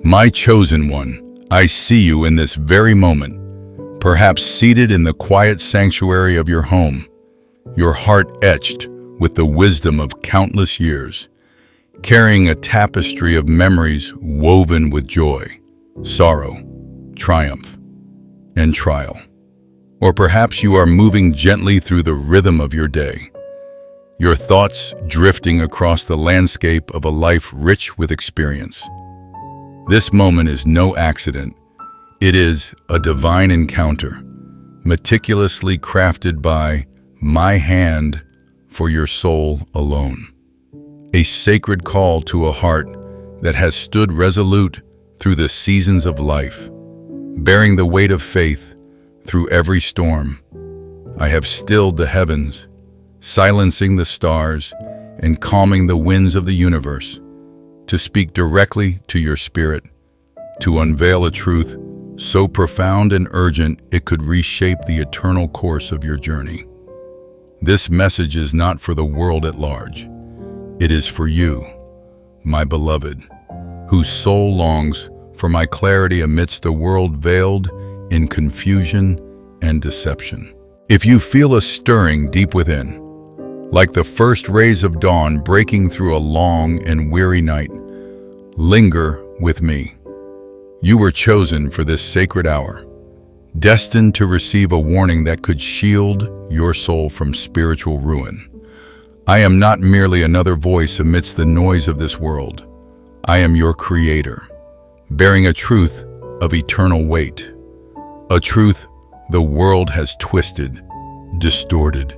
My chosen one, I see you in this very moment, perhaps seated in the quiet sanctuary of your home, your heart etched with the wisdom of countless years, carrying a tapestry of memories woven with joy, sorrow, triumph, and trial. Or perhaps you are moving gently through the rhythm of your day, your thoughts drifting across the landscape of a life rich with experience. This moment is no accident. It is a divine encounter, meticulously crafted by my hand for your soul alone. A sacred call to a heart that has stood resolute through the seasons of life, bearing the weight of faith through every storm. I have stilled the heavens, silencing the stars and calming the winds of the universe, to speak directly to your spirit, to unveil a truth so profound and urgent it could reshape the eternal course of your journey. This message is not for the world at large. It is for you, my beloved, whose soul longs for my clarity amidst a world veiled in confusion and deception. If you feel a stirring deep within, like the first rays of dawn breaking through a long and weary night, linger with me. You were chosen for this sacred hour, destined to receive a warning that could shield your soul from spiritual ruin. I am not merely another voice amidst the noise of this world. I am your creator, bearing a truth of eternal weight, a truth the world has twisted, distorted,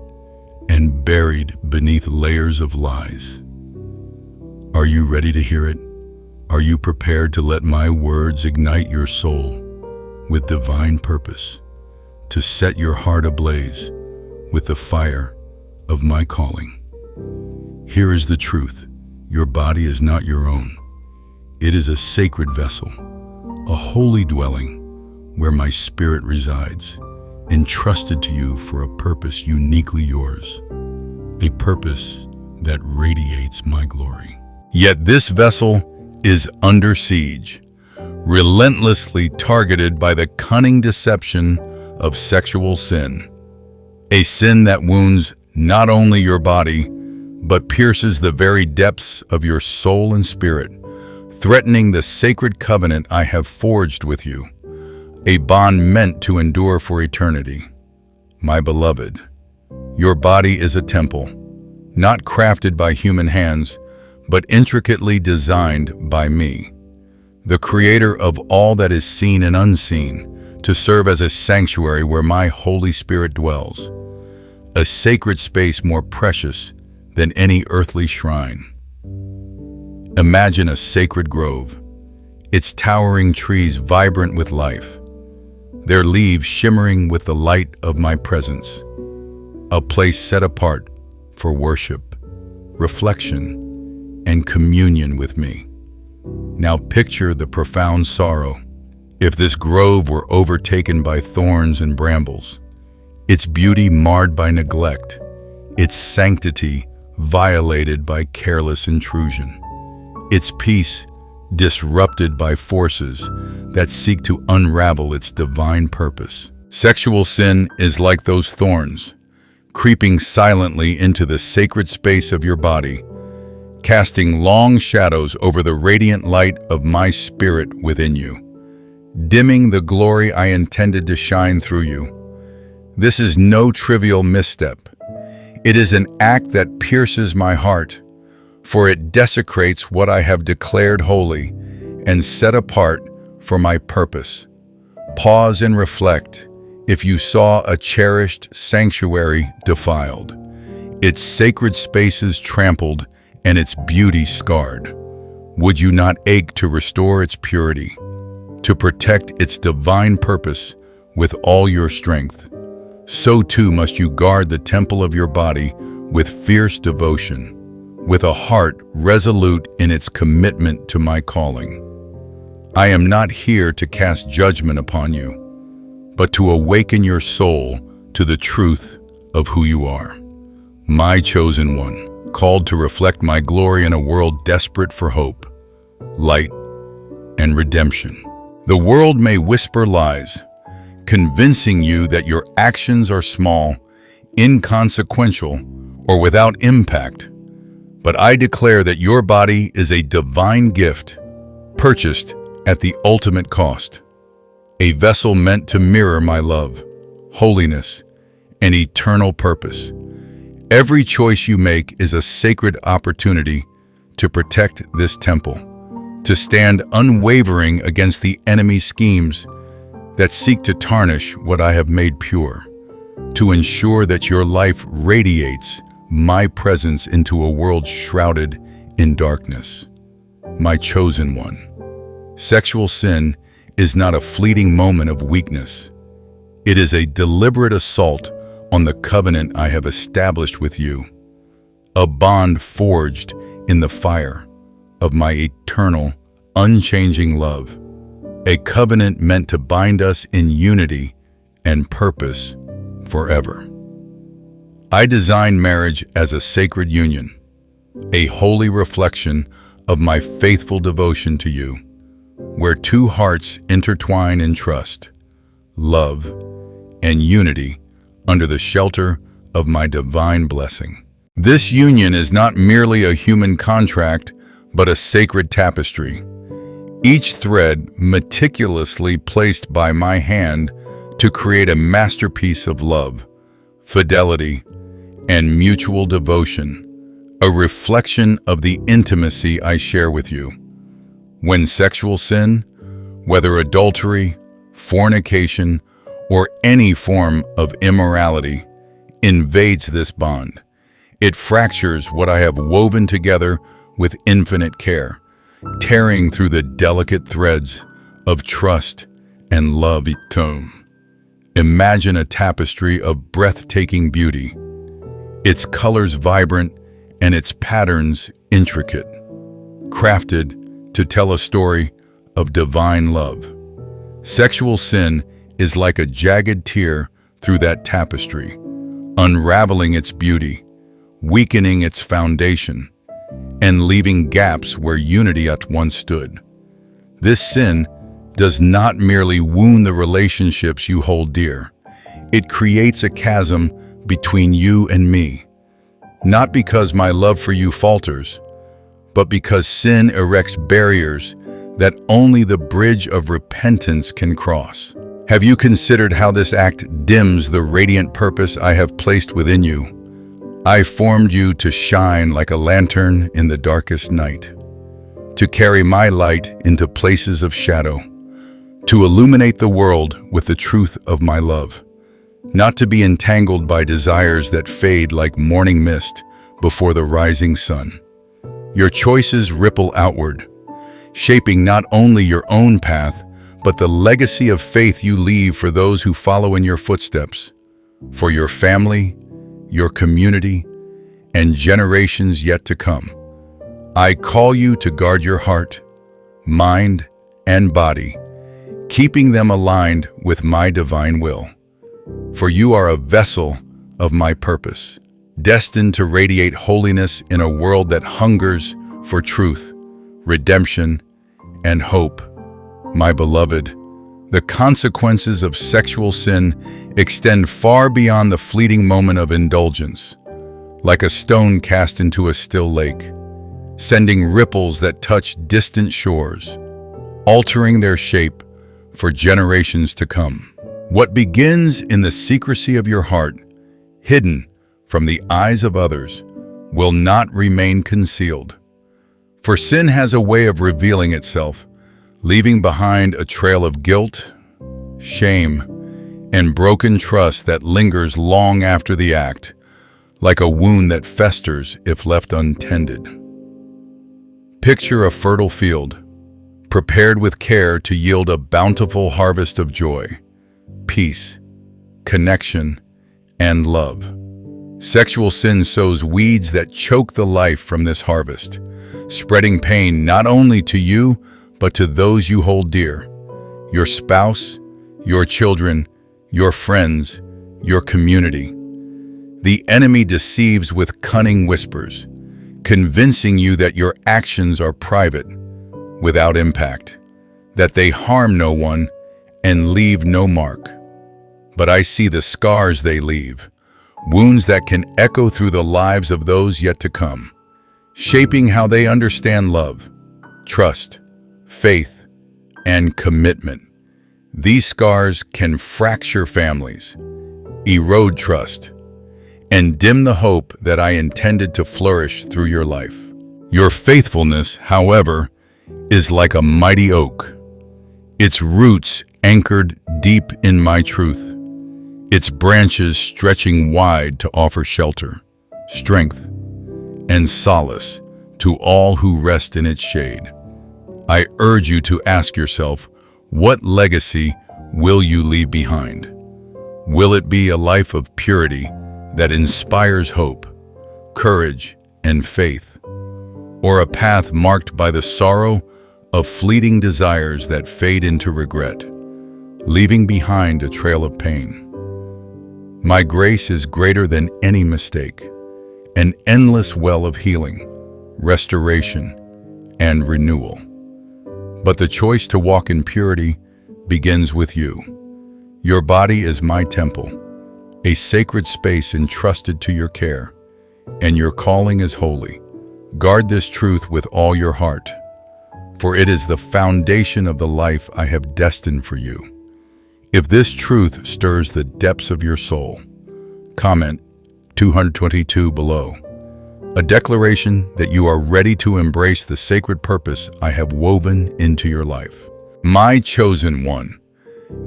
and buried beneath layers of lies. Are you ready to hear it? Are you prepared to let my words ignite your soul with divine purpose, to set your heart ablaze with the fire of my calling? Here is the truth. Your body is not your own. It is a sacred vessel, a holy dwelling where my spirit resides, entrusted to you for a purpose uniquely yours, a purpose that radiates my glory. Yet this vessel is under siege, relentlessly targeted by the cunning deception of sexual sin, a sin that wounds not only your body, but pierces the very depths of your soul and spirit, threatening the sacred covenant I have forged with you, a bond meant to endure for eternity. My beloved, your body is a temple, not crafted by human hands, but intricately designed by me, the creator of all that is seen and unseen, to serve as a sanctuary where my Holy Spirit dwells, a sacred space more precious than any earthly shrine. Imagine a sacred grove, its towering trees vibrant with life, their leaves shimmering with the light of my presence, a place set apart for worship, reflection, and communion with me. Now picture the profound sorrow. If this grove were overtaken by thorns and brambles, its beauty marred by neglect, its sanctity violated by careless intrusion, its peace disrupted by forces that seek to unravel its divine purpose. Sexual sin is like those thorns, creeping silently into the sacred space of your body, casting long shadows over the radiant light of my spirit within you, dimming the glory I intended to shine through you. This is no trivial misstep. It is an act that pierces my heart, for it desecrates what I have declared holy and set apart for my purpose. Pause and reflect. If you saw a cherished sanctuary defiled, its sacred spaces trampled, and its beauty scarred, would you not ache to restore its purity, to protect its divine purpose with all your strength? So too must you guard the temple of your body with fierce devotion, with a heart resolute in its commitment to my calling. I am not here to cast judgment upon you, but to awaken your soul to the truth of who you are, my chosen one, called to reflect my glory in a world desperate for hope, light, and redemption. The world may whisper lies, convincing you that your actions are small, inconsequential, or without impact. But I declare that your body is a divine gift, purchased at the ultimate cost. A vessel meant to mirror my love, holiness, and eternal purpose. Every choice you make is a sacred opportunity to protect this temple, to stand unwavering against the enemy's schemes that seek to tarnish what I have made pure, to ensure that your life radiates my presence into a world shrouded in darkness. My chosen one. Sexual sin is not a fleeting moment of weakness. It is a deliberate assault on the covenant I have established with you, a bond forged in the fire of my eternal, unchanging love, a covenant meant to bind us in unity and purpose forever. I design marriage as a sacred union, a holy reflection of my faithful devotion to you, where two hearts intertwine in trust, love, and unity under the shelter of my divine blessing. This union is not merely a human contract, but a sacred tapestry, each thread meticulously placed by my hand to create a masterpiece of love, fidelity, and mutual devotion, a reflection of the intimacy I share with you. When sexual sin, whether adultery, fornication, or any form of immorality, invades this bond, it fractures what I have woven together with infinite care, tearing through the delicate threads of trust and love eternal. Imagine a tapestry of breathtaking beauty, its colors vibrant and its patterns intricate, crafted to tell a story of divine love. Sexual sin is like a jagged tear through that tapestry, unraveling its beauty, weakening its foundation, and leaving gaps where unity at once stood. This sin does not merely wound the relationships you hold dear. It creates a chasm between you and me, not because my love for you falters, but because sin erects barriers that only the bridge of repentance can cross. Have you considered how this act dims the radiant purpose I have placed within you? I formed you to shine like a lantern in the darkest night, to carry my light into places of shadow, to illuminate the world with the truth of my love, not to be entangled by desires that fade like morning mist before the rising sun. Your choices ripple outward, shaping not only your own path, but the legacy of faith you leave for those who follow in your footsteps, for your family, your community, and generations yet to come. I call you to guard your heart, mind, and body, keeping them aligned with my divine will. For you are a vessel of my purpose, destined to radiate holiness in a world that hungers for truth, redemption, and hope. My beloved, the consequences of sexual sin extend far beyond the fleeting moment of indulgence, like a stone cast into a still lake, sending ripples that touch distant shores, altering their shape for generations to come. What begins in the secrecy of your heart, hidden from the eyes of others, will not remain concealed. For sin has a way of revealing itself, leaving behind a trail of guilt, shame, and broken trust that lingers long after the act, like a wound that festers if left untended. Picture a fertile field, prepared with care to yield a bountiful harvest of joy, peace, connection, and love. Sexual sin sows weeds that choke the life from this harvest, spreading pain not only to you, but to those you hold dear, your spouse, your children, your friends, your community. The enemy deceives with cunning whispers, convincing you that your actions are private, without impact. that they harm no one and leave no mark. But I see the scars they leave, wounds that can echo through the lives of those yet to come, shaping how they understand love, trust, faith, and commitment. These scars can fracture families, erode trust, and dim the hope that I intended to flourish through your life. Your faithfulness, however, is like a mighty oak, its roots anchored deep in my truth, its branches stretching wide to offer shelter, strength, and solace to all who rest in its shade. I urge you to ask yourself, what legacy will you leave behind? Will it be a life of purity that inspires hope, courage, and faith, or a path marked by the sorrow of fleeting desires that fade into regret, leaving behind a trail of pain? My grace is greater than any mistake, an endless well of healing, restoration, and renewal. But the choice to walk in purity begins with you. Your body is my temple, a sacred space entrusted to your care, and your calling is holy. Guard this truth with all your heart, for it is the foundation of the life I have destined for you. If this truth stirs the depths of your soul, comment 222 below, a declaration that you are ready to embrace the sacred purpose I have woven into your life. My chosen one,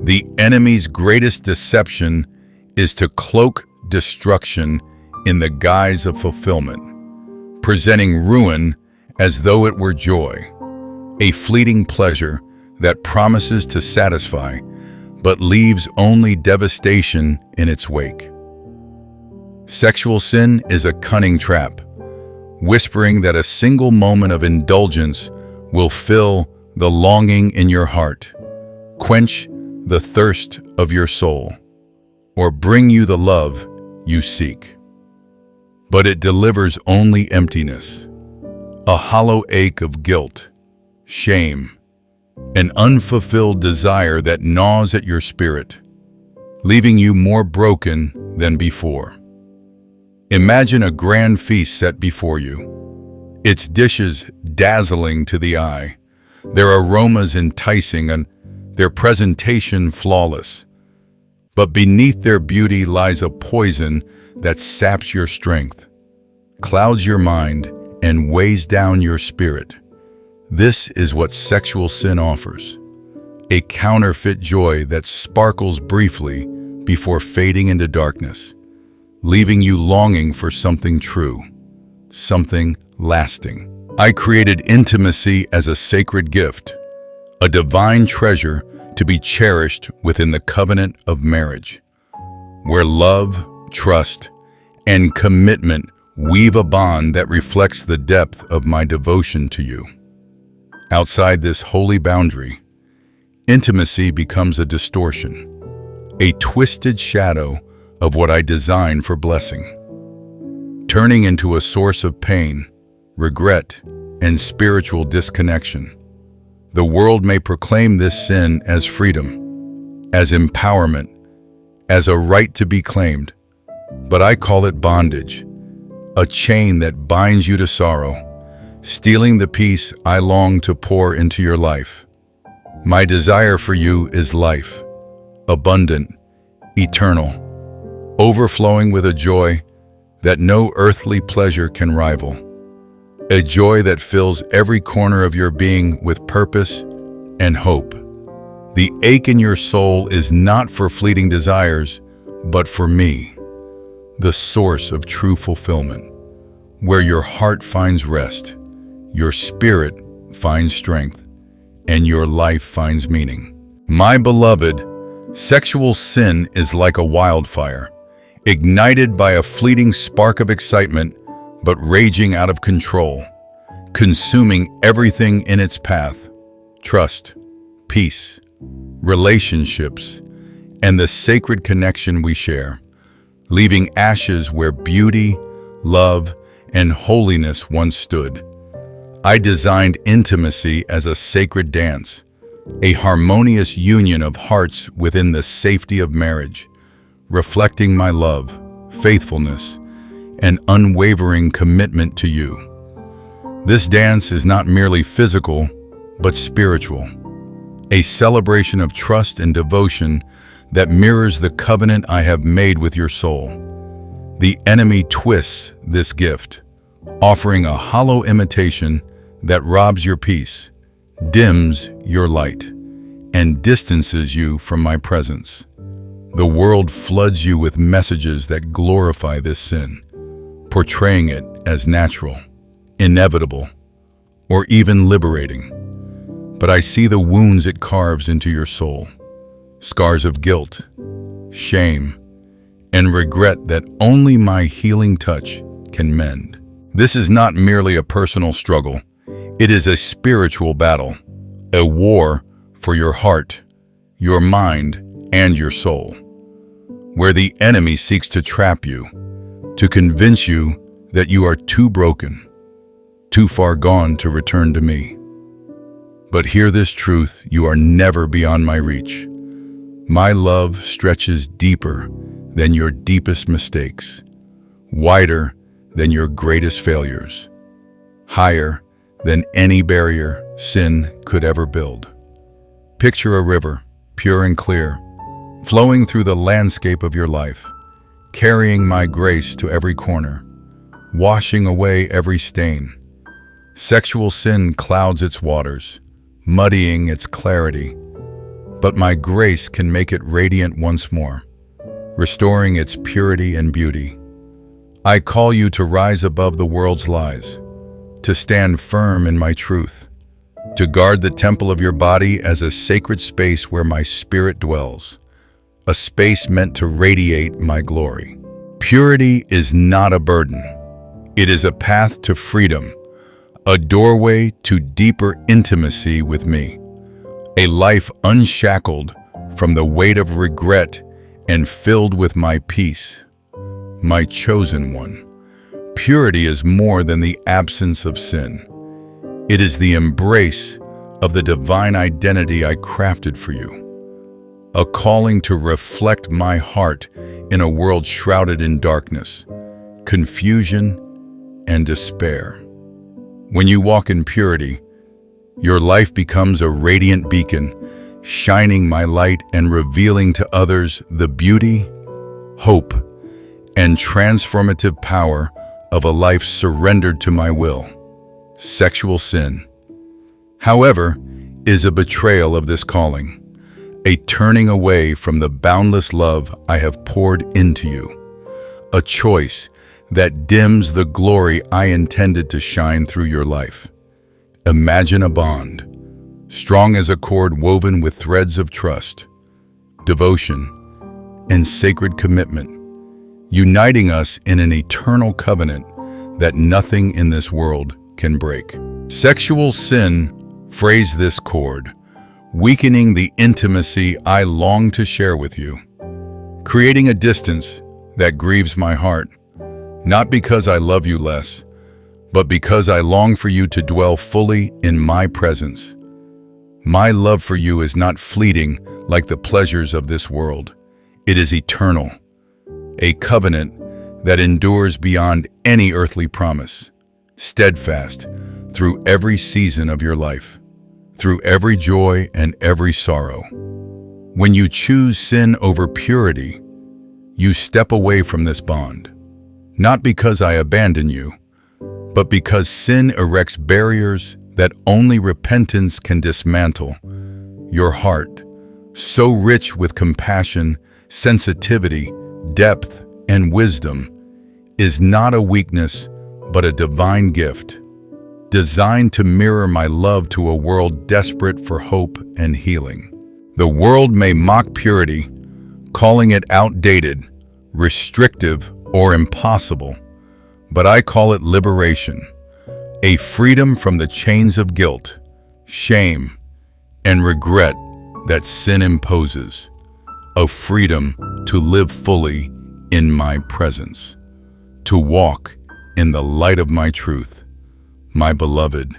the enemy's greatest deception is to cloak destruction in the guise of fulfillment, presenting ruin as though it were joy, a fleeting pleasure that promises to satisfy but leaves only devastation in its wake. Sexual sin is a cunning trap, whispering that a single moment of indulgence will fill the longing in your heart, quench the thirst of your soul, or bring you the love you seek. But it delivers only emptiness, a hollow ache of guilt, shame, an unfulfilled desire that gnaws at your spirit, leaving you more broken than before. Imagine a grand feast set before you, its dishes dazzling to the eye, their aromas enticing and their presentation flawless. But beneath their beauty lies a poison that saps your strength, clouds your mind, and weighs down your spirit. This is what sexual sin offers, a counterfeit joy that sparkles briefly before fading into darkness, leaving you longing for something true, something lasting. I created intimacy as a sacred gift, a divine treasure to be cherished within the covenant of marriage, where love, trust, and commitment weave a bond that reflects the depth of my devotion to you. Outside this holy boundary, intimacy becomes a distortion, a twisted shadow of what I designed for blessing, turning into a source of pain, regret, and spiritual disconnection. The world may proclaim this sin as freedom, as empowerment, as a right to be claimed, but I call it bondage, a chain that binds you to sorrow, stealing the peace I long to pour into your life. My desire for you is life, abundant, eternal, overflowing with a joy that no earthly pleasure can rival. A joy that fills every corner of your being with purpose and hope. The ache in your soul is not for fleeting desires, but for me, the source of true fulfillment, where your heart finds rest, your spirit finds strength, and your life finds meaning. My beloved, sexual sin is like a wildfire, ignited by a fleeting spark of excitement, but raging out of control, consuming everything in its path: trust, peace, relationships, and the sacred connection we share, leaving ashes where beauty, love, and holiness once stood. I designed intimacy as a sacred dance, a harmonious union of hearts within the safety of marriage, reflecting my love, faithfulness, and unwavering commitment to you. This dance is not merely physical, but spiritual, a celebration of trust and devotion that mirrors the covenant I have made with your soul. The enemy twists this gift, offering a hollow imitation that robs your peace, dims your light, and distances you from my presence. The world floods you with messages that glorify this sin, portraying it as natural, inevitable, or even liberating. But I see the wounds it carves into your soul, scars of guilt, shame, and regret that only my healing touch can mend. This is not merely a personal struggle. It is a spiritual battle, a war for your heart, your mind, and your soul, where the enemy seeks to trap you, to convince you that you are too broken, too far gone to return to me. But hear this truth: you are never beyond my reach. My love stretches deeper than your deepest mistakes, wider than your greatest failures, higher than any barrier sin could ever build. Picture a river, pure and clear, flowing through the landscape of your life, carrying my grace to every corner, washing away every stain. Sexual sin clouds its waters, muddying its clarity, but my grace can make it radiant once more, restoring its purity and beauty. I call you to rise above the world's lies, to stand firm in my truth, to guard the temple of your body as a sacred space where my spirit dwells, a space meant to radiate my glory. Purity is not a burden. It is a path to freedom, a doorway to deeper intimacy with me, a life unshackled from the weight of regret and filled with my peace, my chosen one. Purity is more than the absence of sin. It is the embrace of the divine identity I crafted for you, a calling to reflect my heart in a world shrouded in darkness, confusion, and despair. When you walk in purity, your life becomes a radiant beacon, shining my light and revealing to others the beauty, hope, and transformative power of a life surrendered to my will. Sexual sin, however, is a betrayal of this calling, a turning away from the boundless love I have poured into you, a choice that dims the glory I intended to shine through your life. Imagine a bond, strong as a cord woven with threads of trust, devotion, and sacred commitment, uniting us in an eternal covenant that nothing in this world can break. Sexual sin frays this cord, weakening the intimacy I long to share with you, creating a distance that grieves my heart, not because I love you less, but because I long for you to dwell fully in my presence. My love for you is not fleeting like the pleasures of this world. It is eternal, a covenant that endures beyond any earthly promise, steadfast through every season of your life, through every joy and every sorrow. When you choose sin over purity, you step away from this bond, not because I abandon you, but because sin erects barriers that only repentance can dismantle. Your heart, so rich with compassion, sensitivity, depth, and wisdom, is not a weakness, but a divine gift, designed to mirror my love to a world desperate for hope and healing. The world may mock purity, calling it outdated, restrictive, or impossible, but I call it liberation, a freedom from the chains of guilt, shame, and regret that sin imposes, a freedom to live fully in my presence, to walk in the light of my truth. My beloved,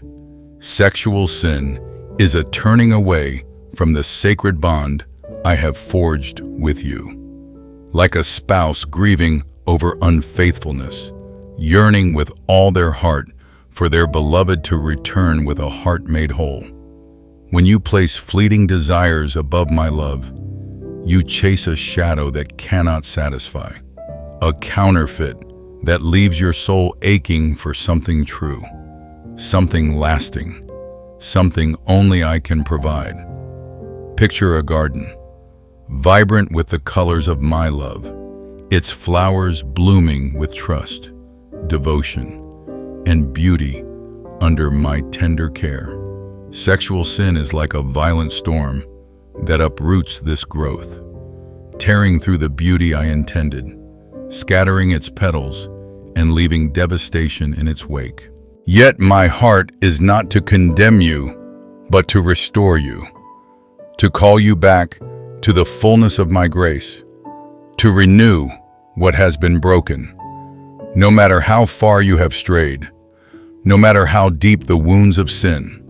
sexual sin is a turning away from the sacred bond I have forged with you. Like a spouse grieving over unfaithfulness, yearning with all their heart for their beloved to return with a heart made whole. When you place fleeting desires above my love, you chase a shadow that cannot satisfy, a counterfeit that leaves your soul aching for something true, something lasting, something only I can provide. Picture a garden, vibrant with the colors of my love, its flowers blooming with trust, devotion, and beauty under my tender care. Sexual sin is like a violent storm that uproots this growth, tearing through the beauty I intended, scattering its petals and leaving devastation in its wake. Yet my heart is not to condemn you, but to restore you, to call you back to the fullness of my grace, to renew what has been broken. No matter how far you have strayed, no matter how deep the wounds of sin,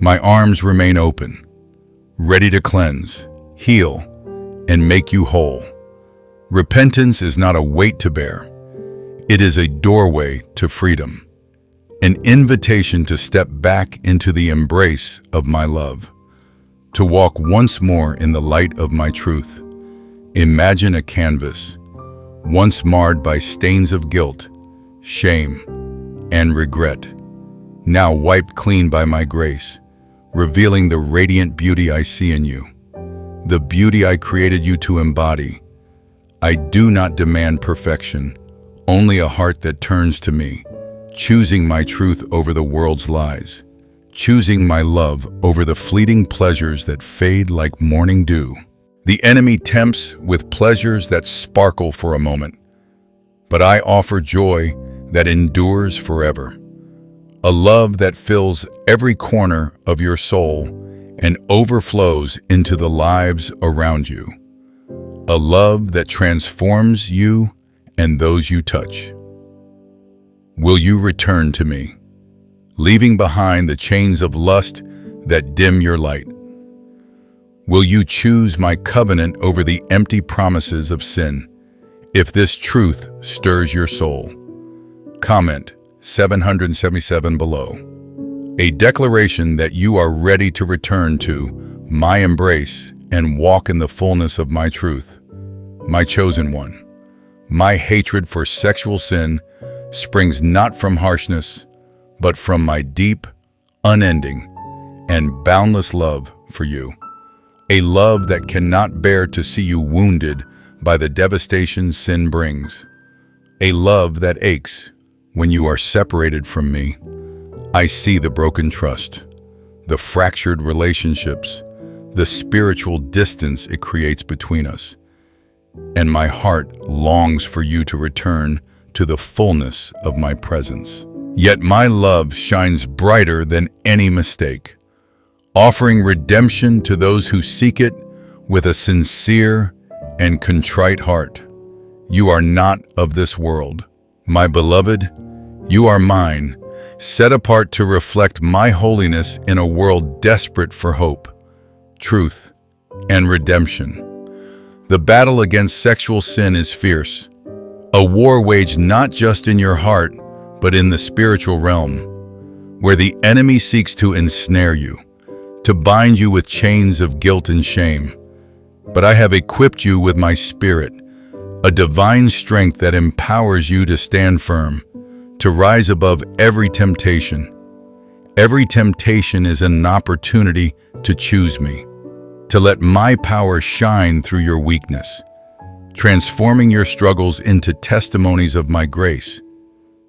my arms remain open, ready to cleanse, heal, and make you whole. Repentance is not a weight to bear. It is a doorway to freedom, an invitation to step back into the embrace of my love, to walk once more in the light of my truth. Imagine a canvas, once marred by stains of guilt, shame, and regret, now wiped clean by my grace, revealing the radiant beauty I see in you, the beauty I created you to embody. I do not demand perfection, only a heart that turns to me, choosing my truth over the world's lies, choosing my love over the fleeting pleasures that fade like morning dew. The enemy tempts with pleasures that sparkle for a moment, but I offer joy that endures forever. A love that fills every corner of your soul and overflows into the lives around you. A love that transforms you and those you touch. Will you return to me, leaving behind the chains of lust that dim your light? Will you choose my covenant over the empty promises of sin? If this truth stirs your soul, comment 777 below. A declaration that you are ready to return to my embrace and walk in the fullness of my truth. My chosen one, my hatred for sexual sin springs not from harshness, but from my deep, unending, and boundless love for you. A love that cannot bear to see you wounded by the devastation sin brings. A love that aches when you are separated from me. I see the broken trust, the fractured relationships, the spiritual distance it creates between us. And my heart longs for you to return to the fullness of my presence. Yet my love shines brighter than any mistake, offering redemption to those who seek it with a sincere and contrite heart. You are not of this world. My beloved, you are mine, set apart to reflect my holiness in a world desperate for hope, truth, and redemption. The battle against sexual sin is fierce, a war waged not just in your heart, but in the spiritual realm, where the enemy seeks to ensnare you, to bind you with chains of guilt and shame. But I have equipped you with my spirit, a divine strength that empowers you to stand firm, to rise above every temptation. Every temptation is an opportunity to choose me, to let my power shine through your weakness, transforming your struggles into testimonies of my grace,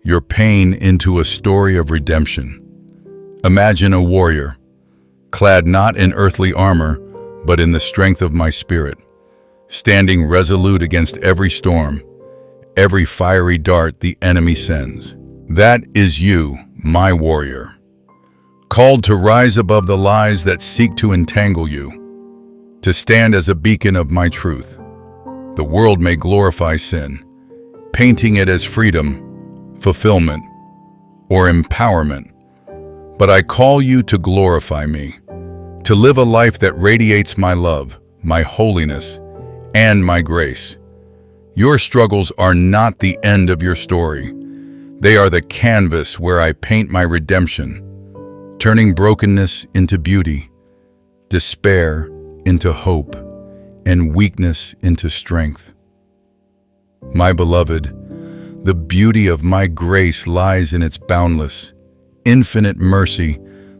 your pain into a story of redemption. Imagine a warrior, clad not in earthly armor, but in the strength of my spirit, standing resolute against every storm, every fiery dart the enemy sends. That is you, my warrior, called to rise above the lies that seek to entangle you, to stand as a beacon of my truth. The world may glorify sin, painting it as freedom, fulfillment, or empowerment, but I call you to glorify me, to live a life that radiates my love, my holiness, and my grace. Your struggles are not the end of your story. They are the canvas where I paint my redemption, turning brokenness into beauty, despair into hope, and weakness into strength. My beloved, the beauty of my grace lies in its boundless, infinite mercy.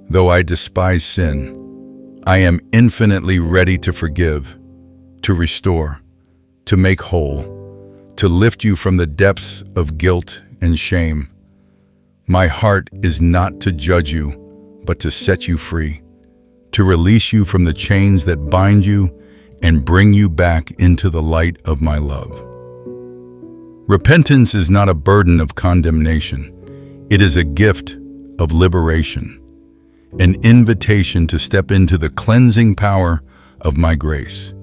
Though I despise sin, I am infinitely ready to forgive, to restore, to make whole, to lift you from the depths of guilt and shame. My heart is not to judge you, but to set you free, to release you from the chains that bind you and bring you back into the light of my love. Repentance is not a burden of condemnation. It is a gift of liberation, an invitation to step into the cleansing power of my grace,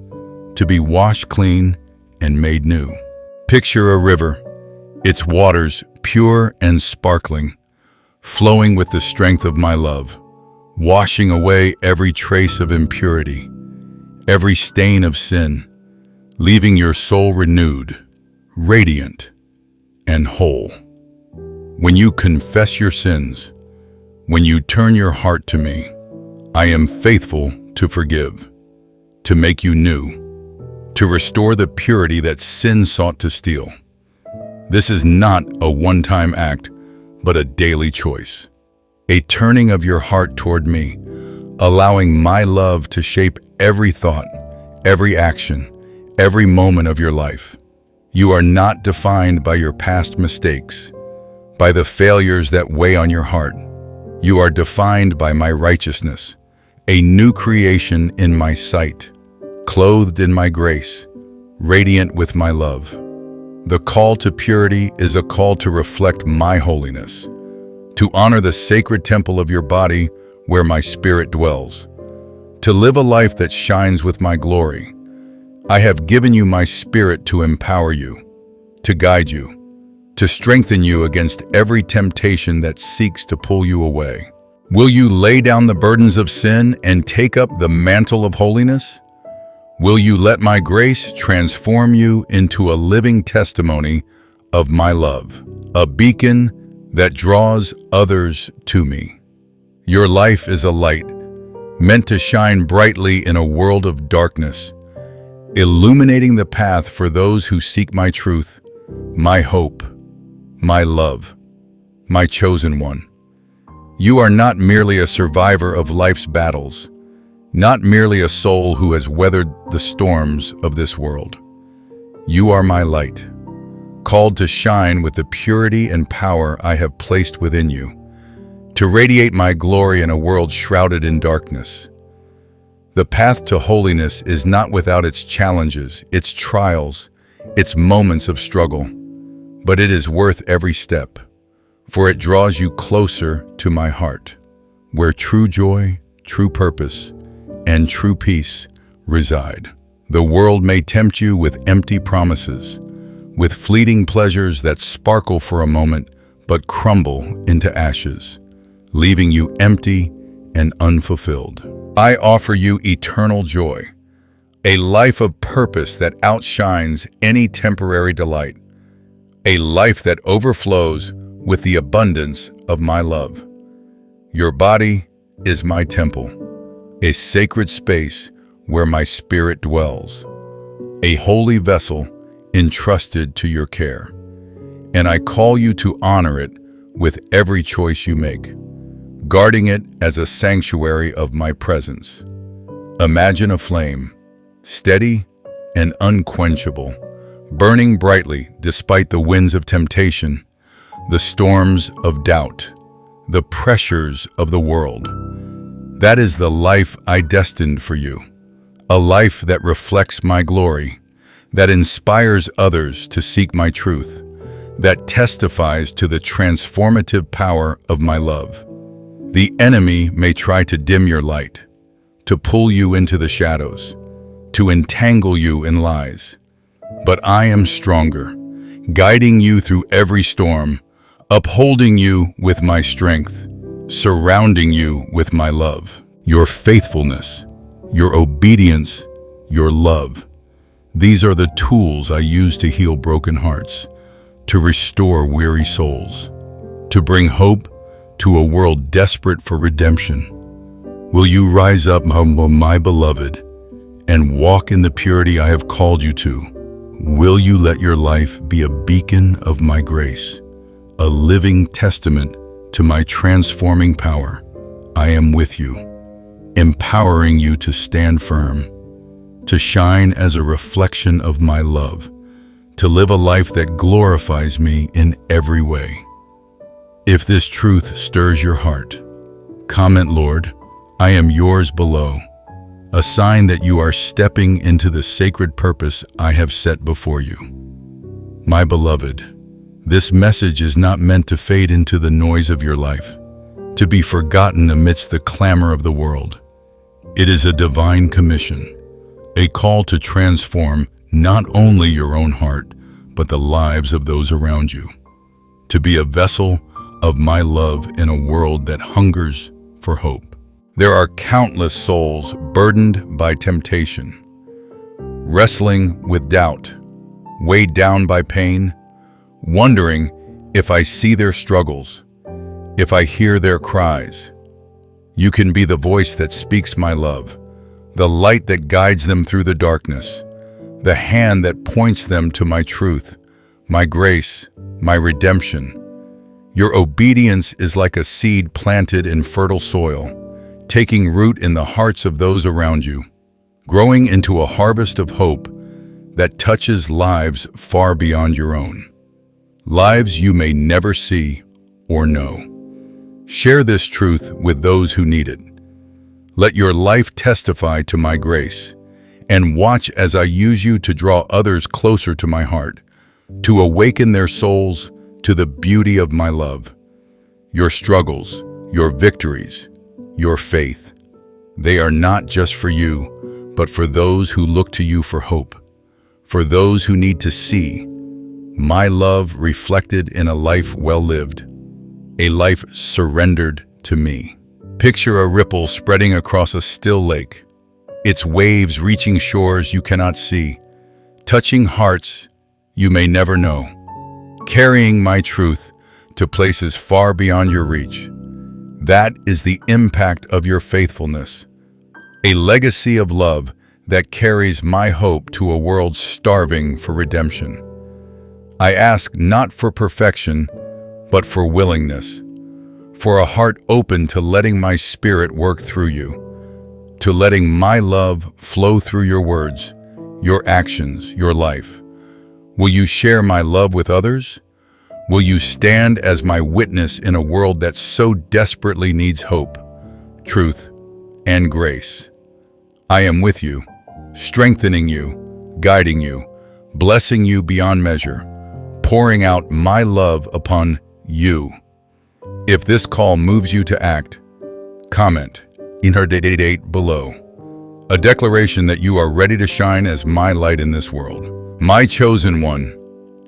to be washed clean and made new. Picture a river, its waters pure and sparkling, flowing with the strength of my love, washing away every trace of impurity, every stain of sin, leaving your soul renewed, radiant, and whole. When you confess your sins, when you turn your heart to me, I am faithful to forgive, to make you new, to restore the purity that sin sought to steal. This is not a one-time act, but a daily choice, a turning of your heart toward me, allowing my love to shape every thought, every action, every moment of your life. You are not defined by your past mistakes, by the failures that weigh on your heart. You are defined by my righteousness, a new creation in my sight, clothed in my grace, radiant with my love. The call to purity is a call to reflect my holiness, to honor the sacred temple of your body where my spirit dwells, to live a life that shines with my glory. I have given you my spirit to empower you, to guide you, to strengthen you against every temptation that seeks to pull you away. Will you lay down the burdens of sin and take up the mantle of holiness? Will you let my grace transform you into a living testimony of my love, a beacon that draws others to me? Your life is a light, meant to shine brightly in a world of darkness, illuminating the path for those who seek my truth, my hope, my love, my chosen one. You are not merely a survivor of life's battles, not merely a soul who has weathered the storms of this world. You are my light, called to shine with the purity and power I have placed within you, to radiate my glory in a world shrouded in darkness. The path to holiness is not without its challenges, its trials, its moments of struggle, but it is worth every step, for it draws you closer to my heart, where true joy, true purpose, and true peace reside. The world may tempt you with empty promises, with fleeting pleasures that sparkle for a moment but crumble into ashes, leaving you empty and unfulfilled. I offer you eternal joy, a life of purpose that outshines any temporary delight, a life that overflows with the abundance of my love. Your body is my temple, a sacred space where my spirit dwells, a holy vessel entrusted to your care. And I call you to honor it with every choice you make, guarding it as a sanctuary of my presence. Imagine a flame, steady and unquenchable, burning brightly despite the winds of temptation, the storms of doubt, the pressures of the world. That is the life I destined for you, a life that reflects my glory, that inspires others to seek my truth, that testifies to the transformative power of my love. The enemy may try to dim your light, to pull you into the shadows, to entangle you in lies. But I am stronger, guiding you through every storm, upholding you with my strength, surrounding you with my love. your faithfulness, your obedience, your love. These are the tools I use to heal broken hearts, to restore weary souls, to bring hope to a world desperate for redemption. Will you rise up, my beloved, and walk in the purity I have called you to? Will you let your life be a beacon of my grace, a living testament to my transforming power? I am with you, empowering you to stand firm, to shine as a reflection of my love, to live a life that glorifies me in every way. If this truth stirs your heart, comment, Lord, I am yours below, a sign that you are stepping into the sacred purpose I have set before you. My beloved, this message is not meant to fade into the noise of your life, to be forgotten amidst the clamor of the world. It is a divine commission, a call to transform not only your own heart, but the lives of those around you, to be a vessel of my love in a world that hungers for hope. There are countless souls burdened by temptation, wrestling with doubt, weighed down by pain, wondering if I see their struggles, if I hear their cries. You can be the voice that speaks my love, the light that guides them through the darkness, the hand that points them to my truth, my grace, my redemption. Your obedience is like a seed planted in fertile soil, taking root in the hearts of those around you, growing into a harvest of hope that touches lives far beyond your own. Lives you may never see or know. Share this truth with those who need it. Let your life testify to my grace, and watch as I use you to draw others closer to my heart, to awaken their souls to the beauty of my love. Your struggles, your victories, your faith, they are not just for you, but for those who look to you for hope, for those who need to see my love reflected in a life well lived, a life surrendered to me. Picture a ripple spreading across a still lake, its waves reaching shores you cannot see, touching hearts you may never know, carrying my truth to places far beyond your reach. That is the impact of your faithfulness, a legacy of love that carries my hope to a world starving for redemption. I ask not for perfection, but for willingness, for a heart open to letting my spirit work through you, to letting my love flow through your words, your actions, your life. Will you share my love with others? Will you stand as my witness in a world that so desperately needs hope, truth, and grace? I am with you, strengthening you, guiding you, blessing you beyond measure, pouring out my love upon you. If this call moves you to act, comment in her date below, a declaration that you are ready to shine as my light in this world. My chosen one,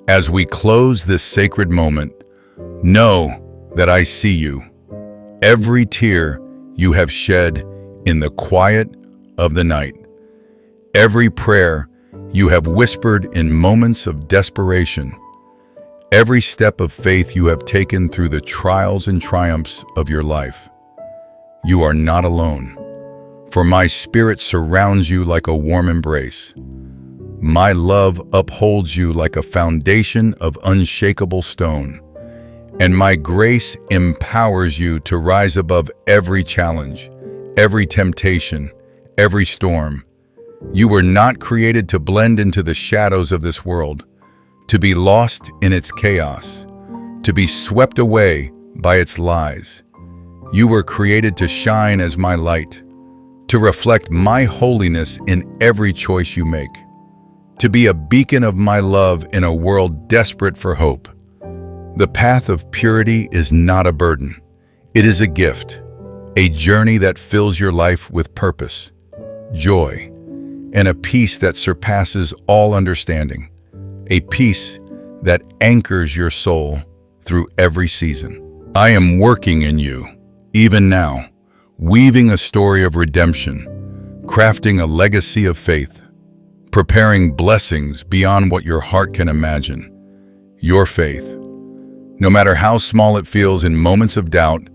as we close this sacred moment, know that I see you. Every tear you have shed in the quiet of the night. Every prayer you have whispered in moments of desperation. Every step of faith you have taken through the trials and triumphs of your life. You are not alone, for my spirit surrounds you like a warm embrace. My love upholds you like a foundation of unshakable stone, and my grace empowers you to rise above every challenge, every temptation, every storm. You were not created to blend into the shadows of this world, to be lost in its chaos, to be swept away by its lies. You were created to shine as my light, to reflect my holiness in every choice you make, to be a beacon of my love in a world desperate for hope. The path of purity is not a burden. It is a gift, a journey that fills your life with purpose, joy, and a peace that surpasses all understanding, a peace that anchors your soul through every season. I am working in you, even now, weaving a story of redemption, crafting a legacy of faith, preparing blessings beyond what your heart can imagine. Your faith, no matter how small it feels in moments of doubt,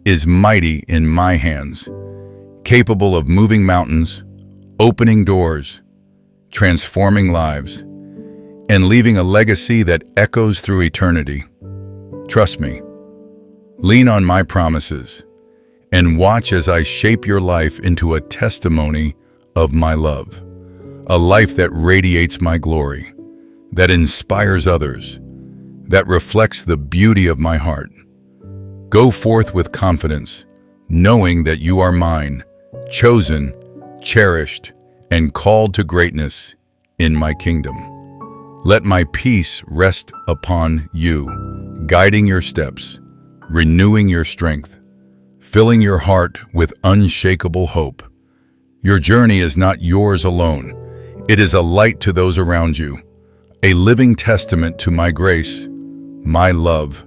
is mighty in my hands, capable of moving mountains, opening doors, transforming lives, and leaving a legacy that echoes through eternity. Trust me. Lean on my promises and watch as I shape your life into a testimony of my love, a life that radiates my glory, that inspires others, that reflects the beauty of my heart. Go forth with confidence, knowing that you are mine, chosen, cherished, and called to greatness in my kingdom. Let my peace rest upon you, guiding your steps, renewing your strength, filling your heart with unshakable hope. Your journey is not yours alone. It is a light to those around you, a living testament to my grace, my love,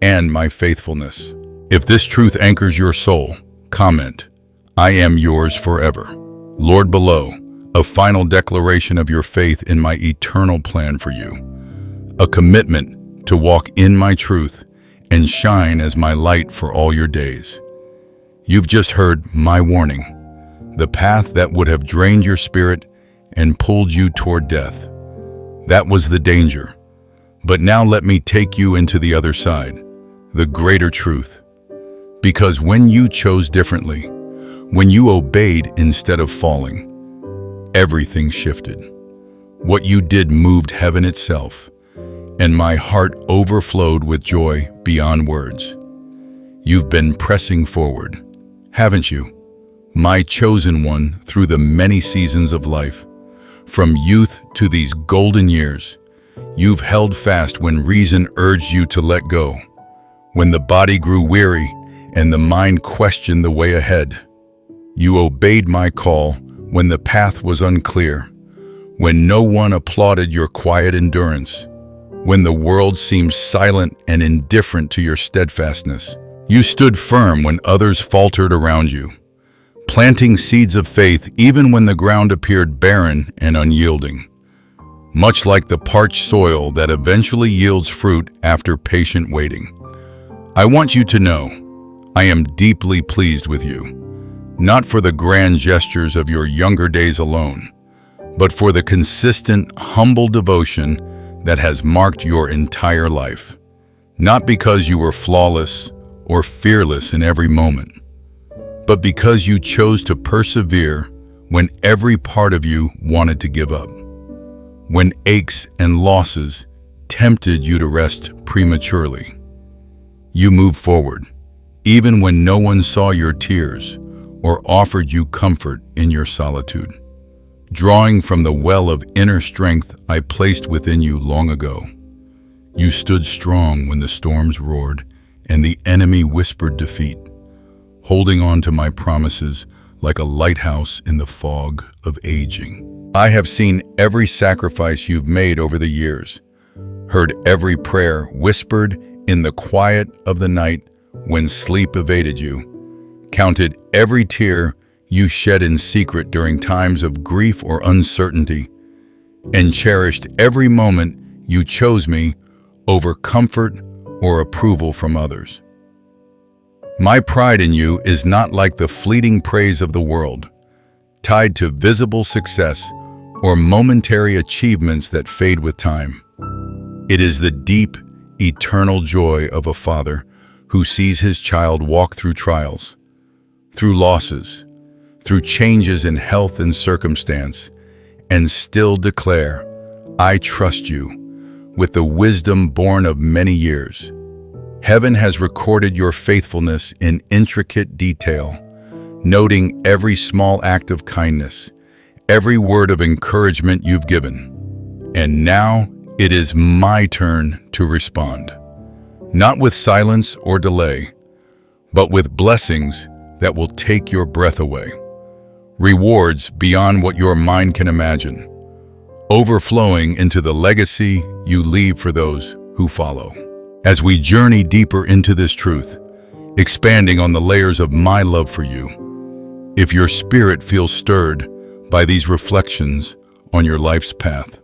and my faithfulness. If this truth anchors your soul, comment, "I am yours forever." Lord, below, a final declaration of your faith in my eternal plan for you, a commitment to walk in my truth and shine as my light for all your days. You've just heard my warning, the path that would have drained your spirit and pulled you toward death. That was the danger. But now let me take you into the other side, the greater truth. Because when you chose differently, when you obeyed instead of falling, everything shifted. What you did moved heaven itself, and my heart overflowed with joy beyond words. You've been pressing forward, haven't you? My chosen one through the many seasons of life. From youth to these golden years, you've held fast when reason urged you to let go, when the body grew weary and the mind questioned the way ahead. You obeyed my call when the path was unclear, when no one applauded your quiet endurance, when the world seemed silent and indifferent to your steadfastness. You stood firm when others faltered around you, planting seeds of faith even when the ground appeared barren and unyielding. Much like the parched soil that eventually yields fruit after patient waiting. I want you to know, I am deeply pleased with you, not for the grand gestures of your younger days alone, but for the consistent, humble devotion that has marked your entire life. Not because you were flawless or fearless in every moment, but because you chose to persevere when every part of you wanted to give up. When aches and losses tempted you to rest prematurely. You moved forward, even when no one saw your tears or offered you comfort in your solitude, drawing from the well of inner strength I placed within you long ago. You stood strong when the storms roared and the enemy whispered defeat, holding on to my promises like a lighthouse in the fog of aging. I have seen every sacrifice you've made over the years, heard every prayer whispered in the quiet of the night when sleep evaded you, counted every tear you shed in secret during times of grief or uncertainty, and cherished every moment you chose me over comfort or approval from others. My pride in you is not like the fleeting praise of the world, tied to visible success or momentary achievements that fade with time. It is the deep, eternal joy of a father who sees his child walk through trials, through losses, through changes in health and circumstance, and still declare, "I trust you," with the wisdom born of many years. Heaven has recorded your faithfulness in intricate detail, noting every small act of kindness, every word of encouragement you've given. And now it is my turn to respond, not with silence or delay, but with blessings that will take your breath away. Rewards beyond what your mind can imagine, overflowing into the legacy you leave for those who follow. As we journey deeper into this truth, expanding on the layers of my love for you. If your spirit feels stirred by these reflections on your life's path,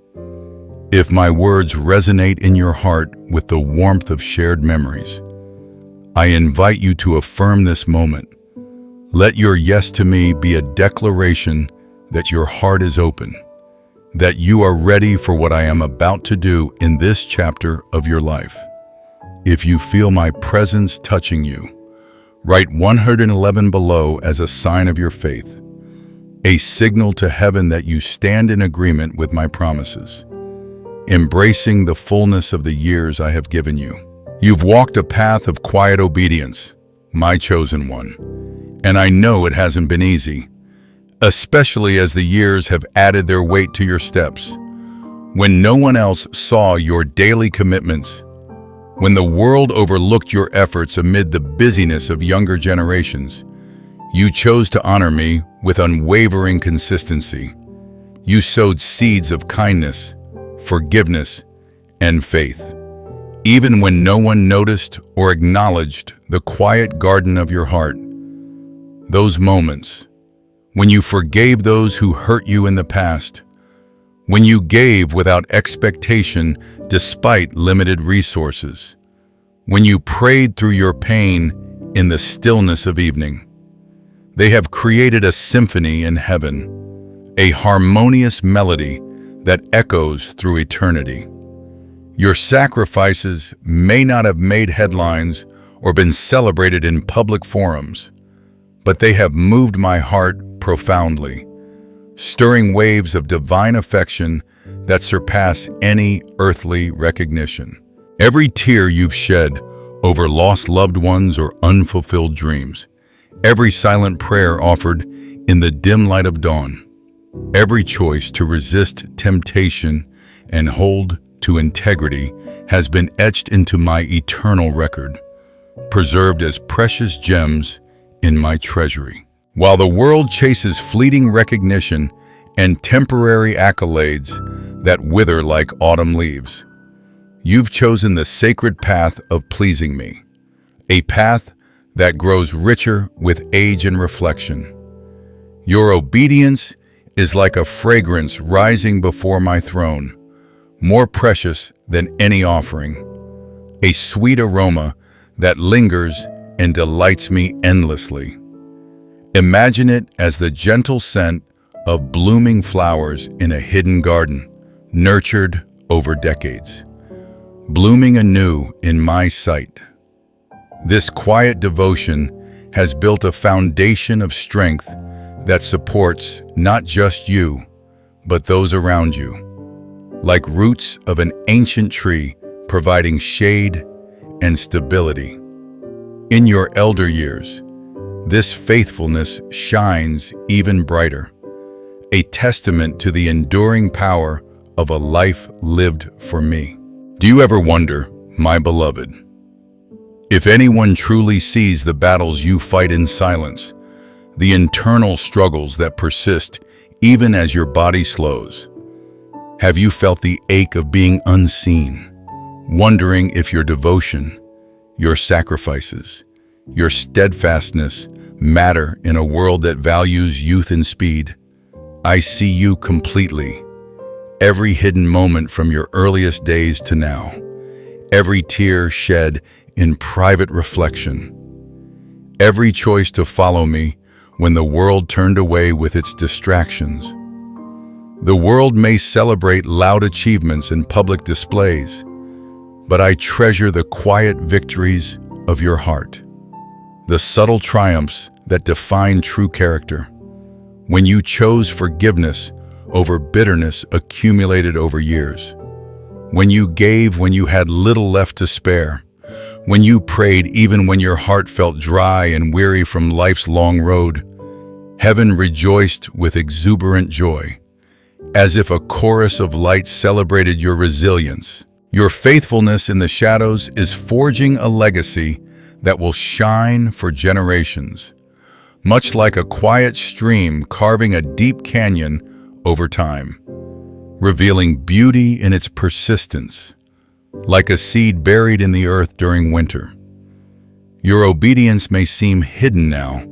if my words resonate in your heart with the warmth of shared memories, I invite you to affirm this moment. Let your yes to me be a declaration that your heart is open, that you are ready for what I am about to do in this chapter of your life. If you feel my presence touching you, write 111 below as a sign of your faith, a signal to heaven that you stand in agreement with my promises, embracing the fullness of the years I have given you. You've walked a path of quiet obedience, my chosen one, and I know it hasn't been easy, especially as the years have added their weight to your steps. When no one else saw your daily commitments, when the world overlooked your efforts amid the busyness of younger generations, you chose to honor me with unwavering consistency. You sowed seeds of kindness, forgiveness, and faith, even when no one noticed or acknowledged the quiet garden of your heart. Those moments, when you forgave those who hurt you in the past, when you gave without expectation despite limited resources, when you prayed through your pain in the stillness of evening, they have created a symphony in heaven, a harmonious melody that echoes through eternity. Your sacrifices may not have made headlines or been celebrated in public forums, but they have moved my heart profoundly, stirring waves of divine affection that surpass any earthly recognition. Every tear you've shed over lost loved ones or unfulfilled dreams, every silent prayer offered in the dim light of dawn, every choice to resist temptation and hold to integrity has been etched into my eternal record, preserved as precious gems in my treasury. While the world chases fleeting recognition and temporary accolades that wither like autumn leaves, you've chosen the sacred path of pleasing me, a path that grows richer with age and reflection. Your obedience is like a fragrance rising before my throne, more precious than any offering, a sweet aroma that lingers and delights me endlessly. Imagine it as the gentle scent of blooming flowers in a hidden garden, nurtured over decades, blooming anew in my sight. This quiet devotion has built a foundation of strength that supports not just you, but those around you, like roots of an ancient tree providing shade and stability. In your elder years, this faithfulness shines even brighter, a testament to the enduring power of a life lived for me. Do you ever wonder, my beloved, if anyone truly sees the battles you fight in silence, the internal struggles that persist even as your body slows? Have you felt the ache of being unseen, wondering if your devotion, your sacrifices, your steadfastness matter in a world that values youth and speed? I see you completely. Every hidden moment from your earliest days to now, every tear shed in private reflection, every choice to follow me when the world turned away with its distractions. The world may celebrate loud achievements and public displays, but I treasure the quiet victories of your heart, the subtle triumphs that define true character. When you chose forgiveness over bitterness accumulated over years, when you gave when you had little left to spare, when you prayed even when your heart felt dry and weary from life's long road, heaven rejoiced with exuberant joy, as if a chorus of light celebrated your resilience. Your faithfulness in the shadows is forging a legacy that will shine for generations, much like a quiet stream carving a deep canyon over time, revealing beauty in its persistence, like a seed buried in the earth during winter. Your obedience may seem hidden now,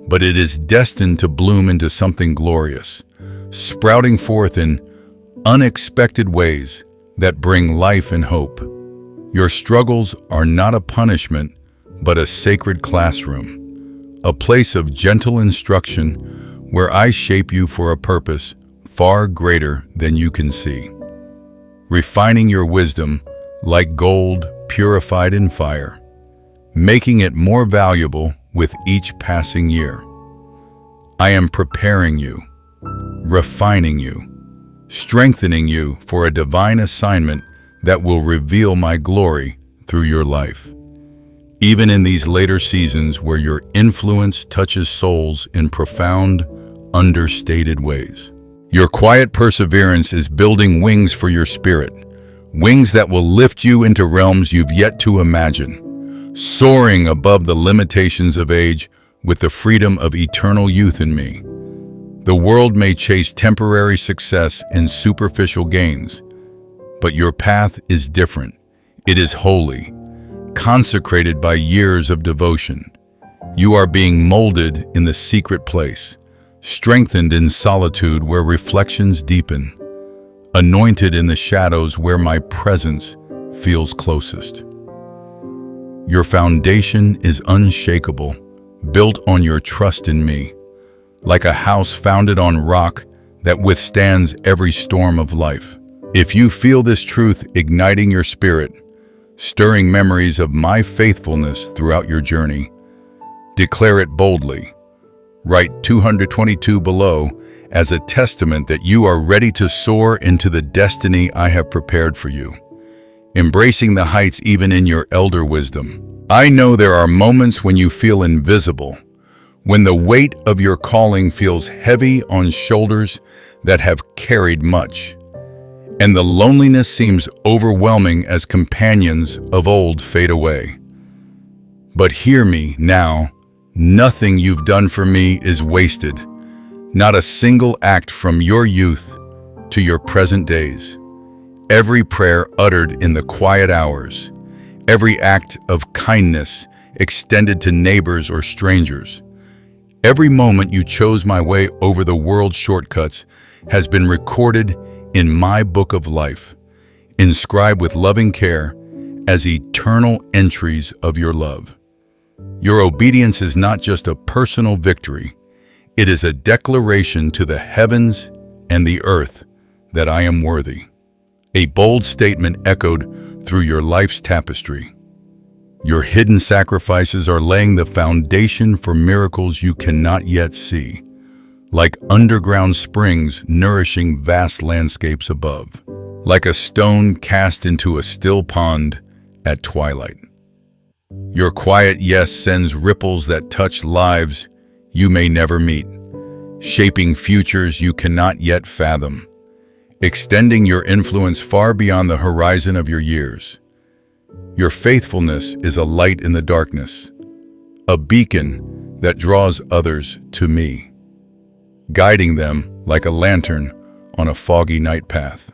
but it is destined to bloom into something glorious, sprouting forth in unexpected ways that bring life and hope. Your struggles are not a punishment, but a sacred classroom, a place of gentle instruction where I shape you for a purpose far greater than you can see, refining your wisdom like gold purified in fire, making it more valuable with each passing year. I am preparing you, refining you, strengthening you for a divine assignment that will reveal my glory through your life. Even in these later seasons where your influence touches souls in profound, understated ways. Your quiet perseverance is building wings for your spirit, wings that will lift you into realms you've yet to imagine, soaring above the limitations of age with the freedom of eternal youth in me. The world may chase temporary success and superficial gains, but your path is different. It is holy, consecrated by years of devotion. You are being molded in the secret place, strengthened in solitude where reflections deepen, anointed in the shadows where my presence feels closest. Your foundation is unshakable, built on your trust in me, like a house founded on rock that withstands every storm of life. If you feel this truth igniting your spirit, stirring memories of my faithfulness throughout your journey, declare it boldly. Write 222 below as a testament that you are ready to soar into the destiny I have prepared for you, embracing the heights even in your elder wisdom. I know there are moments when you feel invisible, when the weight of your calling feels heavy on shoulders that have carried much, and the loneliness seems overwhelming as companions of old fade away. But hear me now, nothing you've done for me is wasted, not a single act from your youth to your present days. Every prayer uttered in the quiet hours, every act of kindness extended to neighbors or strangers, every moment you chose my way over the world's shortcuts has been recorded in my book of life, inscribed with loving care as eternal entries of your love. Your obedience is not just a personal victory, it is a declaration to the heavens and the earth that I am worthy. A bold statement echoed through your life's tapestry. Your hidden sacrifices are laying the foundation for miracles you cannot yet see, like underground springs nourishing vast landscapes above, like a stone cast into a still pond at twilight. Your quiet yes sends ripples that touch lives you may never meet, shaping futures you cannot yet fathom, extending your influence far beyond the horizon of your years. Your faithfulness is a light in the darkness, a beacon that draws others to me, guiding them like a lantern on a foggy night path.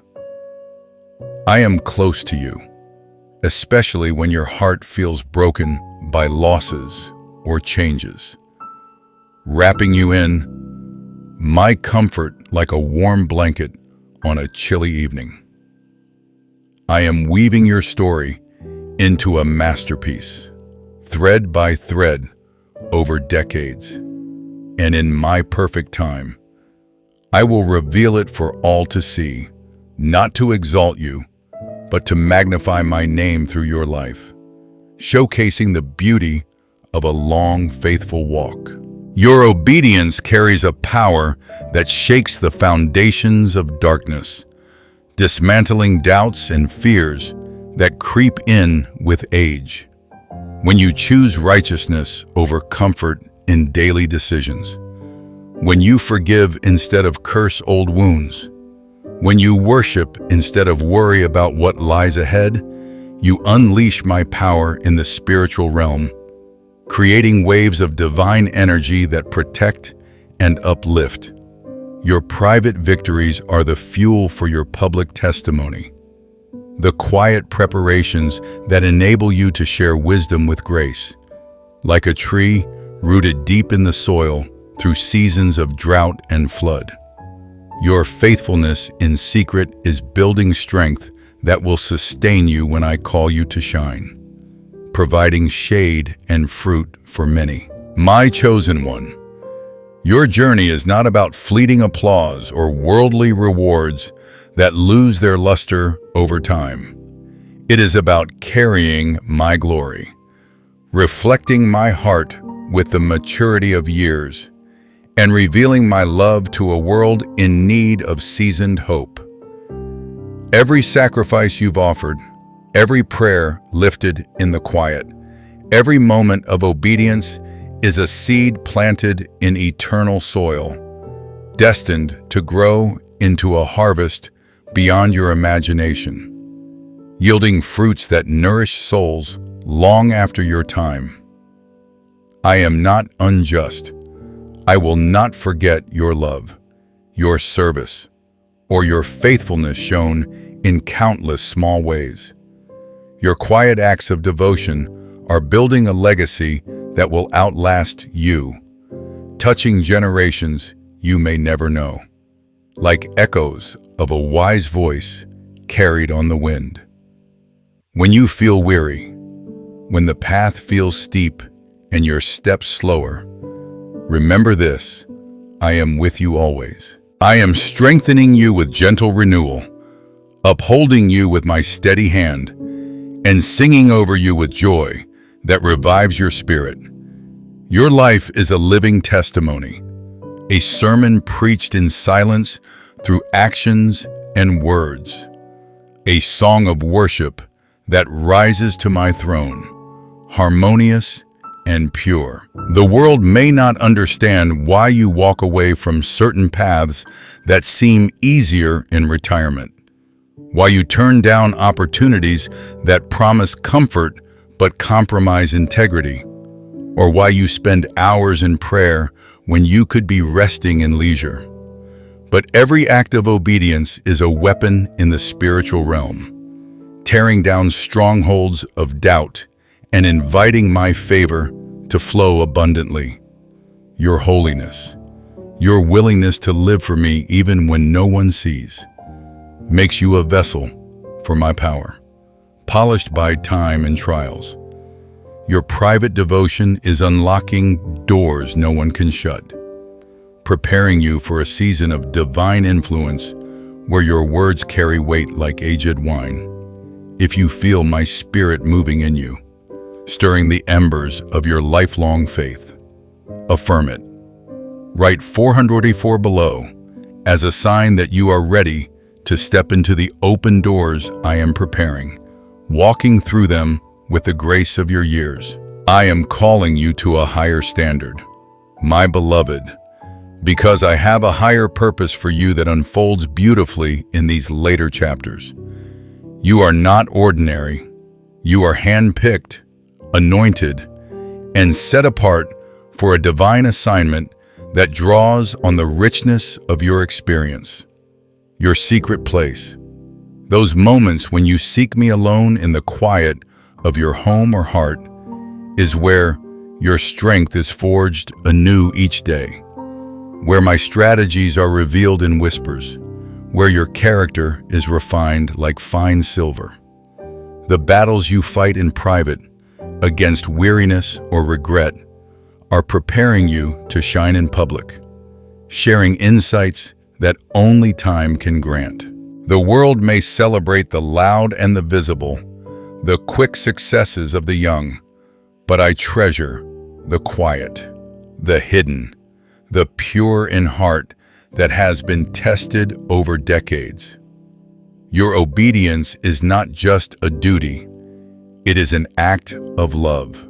I am close to you, especially when your heart feels broken by losses or changes, wrapping you in my comfort like a warm blanket on a chilly evening. I am weaving your story into a masterpiece, thread by thread over decades, and in my perfect time, I will reveal it for all to see, not to exalt you, but to magnify my name through your life, showcasing the beauty of a long, faithful walk. Your obedience carries a power that shakes the foundations of darkness, dismantling doubts and fears that creep in with age. When you choose righteousness over comfort in daily decisions, when you forgive instead of curse old wounds, when you worship instead of worry about what lies ahead, you unleash my power in the spiritual realm, creating waves of divine energy that protect and uplift. Your private victories are the fuel for your public testimony, the quiet preparations that enable you to share wisdom with grace, like a tree rooted deep in the soil through seasons of drought and flood. Your faithfulness in secret is building strength that will sustain you when I call you to shine, providing shade and fruit for many. My chosen one, your journey is not about fleeting applause or worldly rewards that lose their luster over time. It is about carrying my glory, reflecting my heart with the maturity of years, and revealing my love to a world in need of seasoned hope. Every sacrifice you've offered, every prayer lifted in the quiet, every moment of obedience is a seed planted in eternal soil, destined to grow into a harvest beyond your imagination, yielding fruits that nourish souls long after your time. I am not unjust. I will not forget your love, your service, or your faithfulness shown in countless small ways. Your quiet acts of devotion are building a legacy that will outlast you, touching generations you may never know, like echoes of a wise voice carried on the wind. When you feel weary, when the path feels steep and your steps slower, remember this: I am with you always. I am strengthening you with gentle renewal, upholding you with my steady hand, and singing over you with joy that revives your spirit. Your life is a living testimony, a sermon preached in silence through actions and words, a song of worship that rises to my throne, harmonious and pure. The world may not understand why you walk away from certain paths that seem easier in retirement, why you turn down opportunities that promise comfort but compromise integrity, or why you spend hours in prayer when you could be resting in leisure. But every act of obedience is a weapon in the spiritual realm, tearing down strongholds of doubt and inviting my favor to flow abundantly. Your holiness, your willingness to live for me even when no one sees, makes you a vessel for my power, polished by time and trials. Your private devotion is unlocking doors no one can shut, preparing you for a season of divine influence where your words carry weight like aged wine. If you feel my spirit moving in you, stirring the embers of your lifelong faith, affirm it. Write 484 below as a sign that you are ready to step into the open doors I am preparing, walking through them with the grace of your years. I am calling you to a higher standard, my beloved, because I have a higher purpose for you that unfolds beautifully in these later chapters. You are not ordinary. You are handpicked, anointed, and set apart for a divine assignment that draws on the richness of your experience, your secret place, those moments when you seek me alone in the quiet of your home or heart, is where your strength is forged anew each day, where my strategies are revealed in whispers, where your character is refined like fine silver. The battles you fight in private against weariness or regret are preparing you to shine in public, sharing insights that only time can grant. The world may celebrate the loud and the visible, the quick successes of the young, but I treasure the quiet, the hidden, the pure in heart that has been tested over decades. Your obedience is not just a duty, it is an act of love,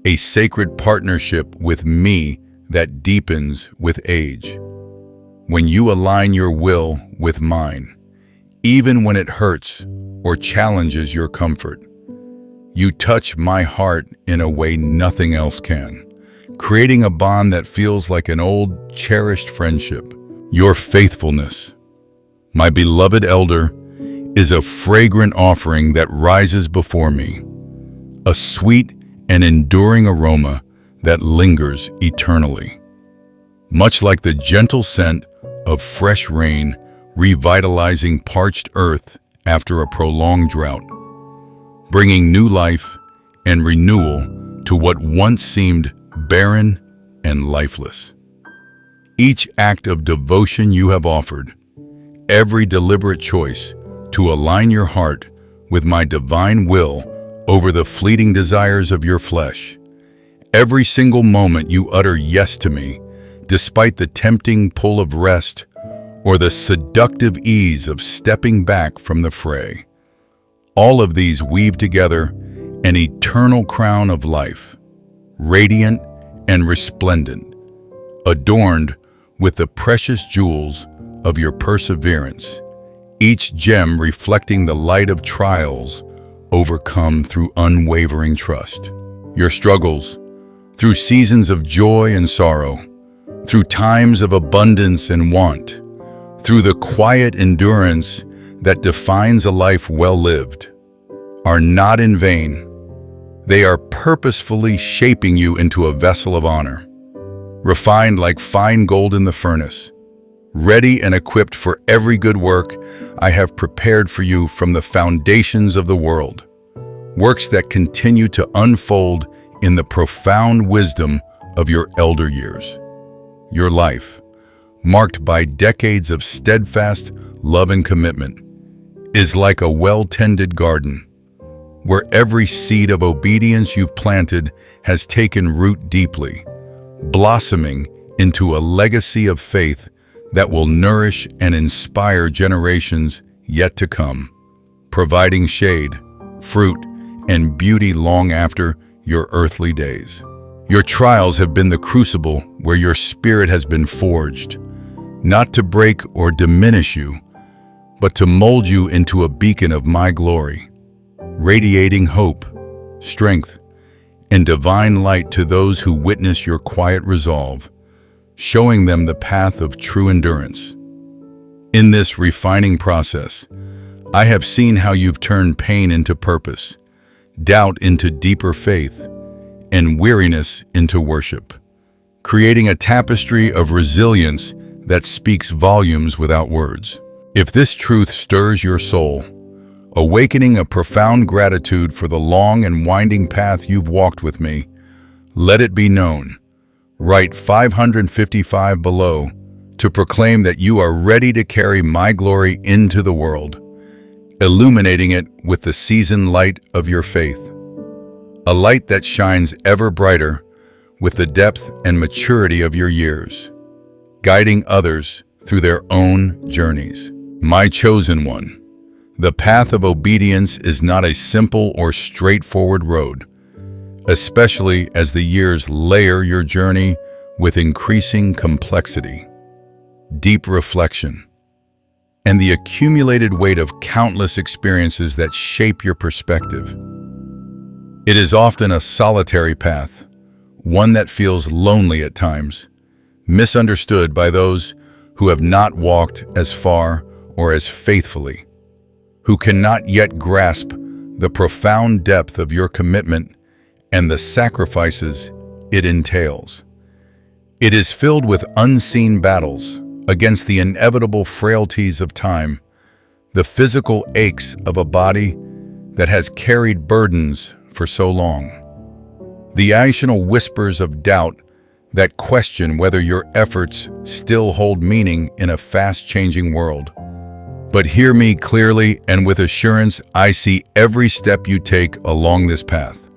a sacred partnership with me that deepens with age. When you align your will with mine, even when it hurts or challenges your comfort, you touch my heart in a way nothing else can, creating a bond that feels like an old, cherished friendship. Your faithfulness, my beloved elder, is a fragrant offering that rises before me, a sweet an enduring aroma that lingers eternally. Much like the gentle scent of fresh rain revitalizing parched earth after a prolonged drought, bringing new life and renewal to what once seemed barren and lifeless. Each act of devotion you have offered, every deliberate choice to align your heart with my divine will over the fleeting desires of your flesh, every single moment you utter yes to me, despite the tempting pull of rest or the seductive ease of stepping back from the fray. All of these weave together an eternal crown of life, radiant and resplendent, adorned with the precious jewels of your perseverance, each gem reflecting the light of trials overcome through unwavering trust. Your struggles, through seasons of joy and sorrow, through times of abundance and want, through the quiet endurance that defines a life well lived, are not in vain. They are purposefully shaping you into a vessel of honor, refined like fine gold in the furnace, ready and equipped for every good work I have prepared for you from the foundations of the world, works that continue to unfold in the profound wisdom of your elder years. Your life, marked by decades of steadfast love and commitment, is like a well-tended garden, where every seed of obedience you've planted has taken root deeply, blossoming into a legacy of faith that will nourish and inspire generations yet to come, providing shade, fruit, and beauty long after your earthly days. Your trials have been the crucible where your spirit has been forged, not to break or diminish you, but to mold you into a beacon of my glory, radiating hope, strength, and divine light to those who witness your quiet resolve, showing them the path of true endurance. In this refining process, I have seen how you've turned pain into purpose, doubt into deeper faith, and weariness into worship, creating a tapestry of resilience that speaks volumes without words. If this truth stirs your soul, awakening a profound gratitude for the long and winding path you've walked with me, let it be known. Write 555 below to proclaim that you are ready to carry my glory into the world, illuminating it with the seasoned light of your faith, a light that shines ever brighter with the depth and maturity of your years, guiding others through their own journeys. My chosen one, the path of obedience is not a simple or straightforward road, especially as the years layer your journey with increasing complexity, deep reflection, and the accumulated weight of countless experiences that shape your perspective. It is often a solitary path, one that feels lonely at times, misunderstood by those who have not walked as far or as faithfully, who cannot yet grasp the profound depth of your commitment and the sacrifices it entails. It is filled with unseen battles against the inevitable frailties of time, the physical aches of a body that has carried burdens for so long, the irrational whispers of doubt that question whether your efforts still hold meaning in a fast-changing world. But hear me clearly and with assurance, I see every step you take along this path,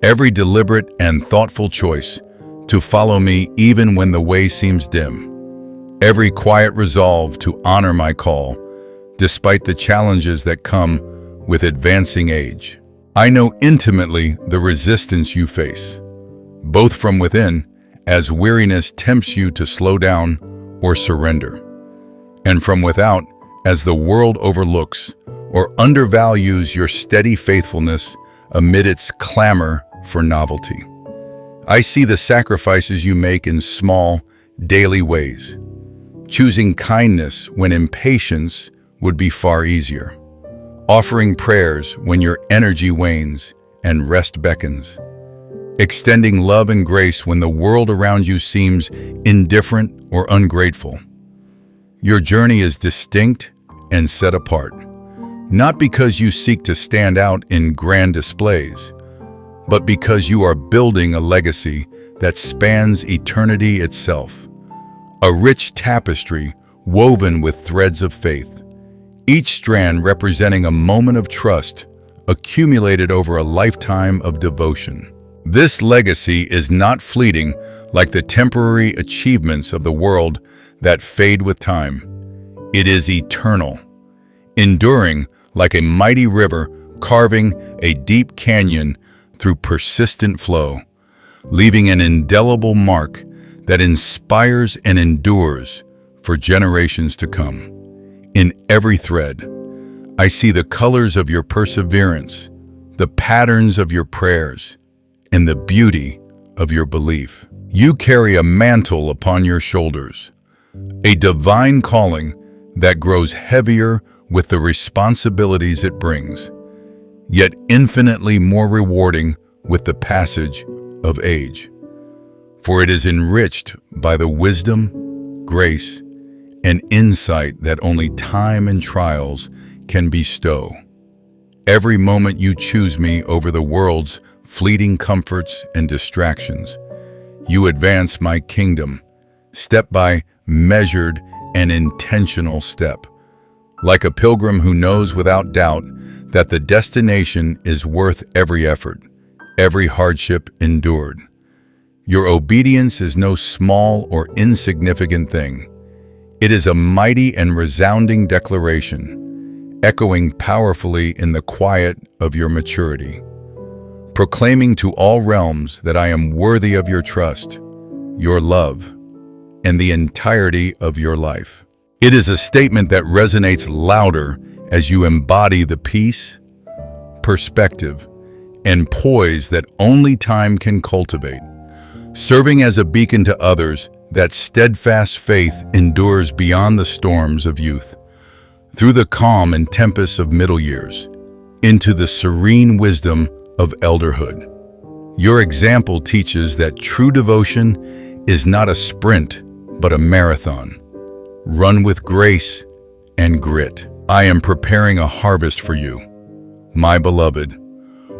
every deliberate and thoughtful choice to follow me even when the way seems dim, every quiet resolve to honor my call, despite the challenges that come with advancing age. I know intimately the resistance you face, both from within, as weariness tempts you to slow down or surrender, and from without, as the world overlooks or undervalues your steady faithfulness amid its clamor for novelty. I see the sacrifices you make in small, daily ways, choosing kindness when impatience would be far easier, offering prayers when your energy wanes and rest beckons, extending love and grace when the world around you seems indifferent or ungrateful. Your journey is distinct and set apart, not because you seek to stand out in grand displays, but because you are building a legacy that spans eternity itself. A rich tapestry woven with threads of faith, each strand representing a moment of trust accumulated over a lifetime of devotion. This legacy is not fleeting like the temporary achievements of the world that fade with time. It is eternal, enduring like a mighty river carving a deep canyon through persistent flow, leaving an indelible mark that inspires and endures for generations to come. In every thread, I see the colors of your perseverance, the patterns of your prayers, and the beauty of your belief. You carry a mantle upon your shoulders, a divine calling that grows heavier with the responsibilities it brings, yet infinitely more rewarding with the passage of age. For it is enriched by the wisdom, grace, and insight that only time and trials can bestow. Every moment you choose me over the world's fleeting comforts and distractions, you advance my kingdom, step by measured and intentional step, like a pilgrim who knows without doubt that the destination is worth every effort, every hardship endured. Your obedience is no small or insignificant thing. It is a mighty and resounding declaration, echoing powerfully in the quiet of your maturity, proclaiming to all realms that I am worthy of your trust, your love, and the entirety of your life. It is a statement that resonates louder as you embody the peace, perspective, and poise that only time can cultivate, serving as a beacon to others that steadfast faith endures beyond the storms of youth, through the calm and tempests of middle years, into the serene wisdom of elderhood. Your example teaches that true devotion is not a sprint, but a marathon, run with grace and grit. I am preparing a harvest for you, my beloved,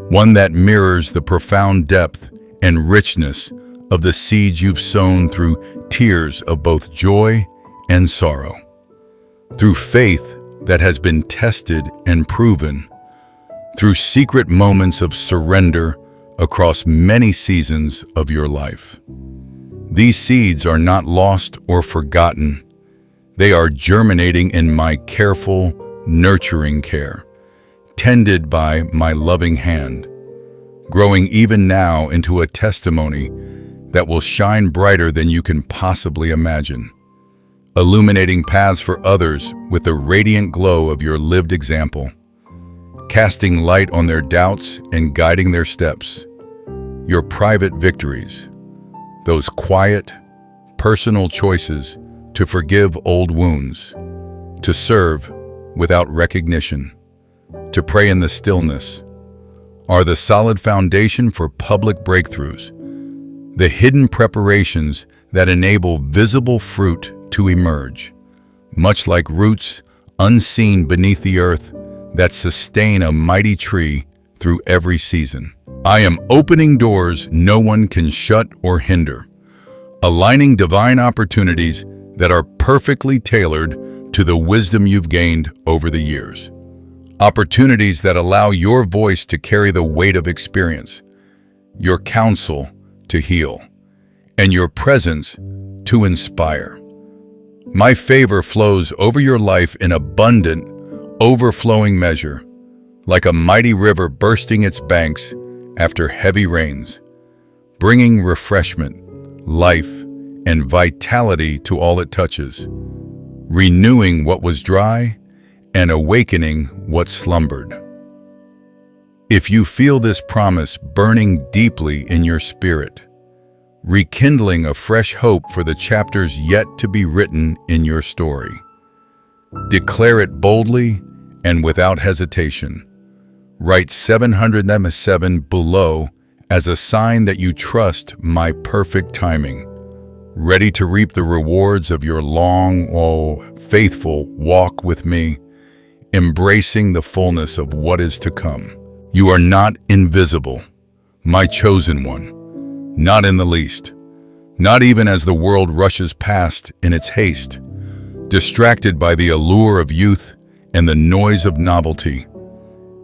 one that mirrors the profound depth and richness of the seeds you've sown through tears of both joy and sorrow, through faith that has been tested and proven, through secret moments of surrender across many seasons of your life. These seeds are not lost or forgotten. They are germinating in my careful, nurturing care, tended by my loving hand, growing even now into a testimony that will shine brighter than you can possibly imagine, illuminating paths for others with the radiant glow of your lived example, casting light on their doubts and guiding their steps. Your private victories, those quiet, personal choices to forgive old wounds, to serve without recognition, to pray in the stillness, are the solid foundation for public breakthroughs, the hidden preparations that enable visible fruit to emerge, much like roots unseen beneath the earth that sustain a mighty tree through every season. I am opening doors no one can shut or hinder, aligning divine opportunities that are perfectly tailored to the wisdom you've gained over the years. Opportunities that allow your voice to carry the weight of experience, your counsel to heal, and your presence to inspire. My favor flows over your life in abundant, overflowing measure, like a mighty river bursting its banks after heavy rains, bringing refreshment, life, and vitality to all it touches, renewing what was dry and awakening what slumbered. If you feel this promise burning deeply in your spirit, rekindling a fresh hope for the chapters yet to be written in your story, declare it boldly and without hesitation. Write 707 below as a sign that you trust my perfect timing, ready to reap the rewards of your long, faithful walk with me, embracing the fullness of what is to come. You are not invisible, my chosen one, not in the least, not even as the world rushes past in its haste, distracted by the allure of youth and the noise of novelty.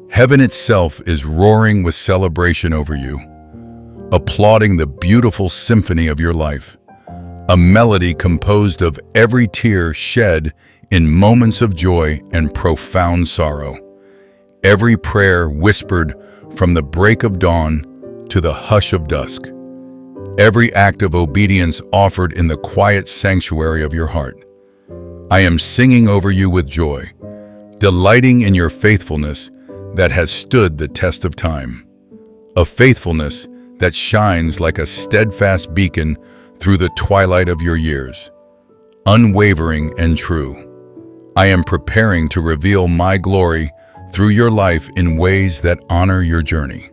Heaven itself is roaring with celebration over you, applauding the beautiful symphony of your life, a melody composed of every tear shed in moments of joy and profound sorrow, every prayer whispered from the break of dawn to the hush of dusk, every act of obedience offered in the quiet sanctuary of your heart. I am singing over you with joy, delighting in your faithfulness that has stood the test of time, a faithfulness that shines like a steadfast beacon through the twilight of your years, unwavering and true. I am preparing to reveal my glory through your life in ways that honor your journey,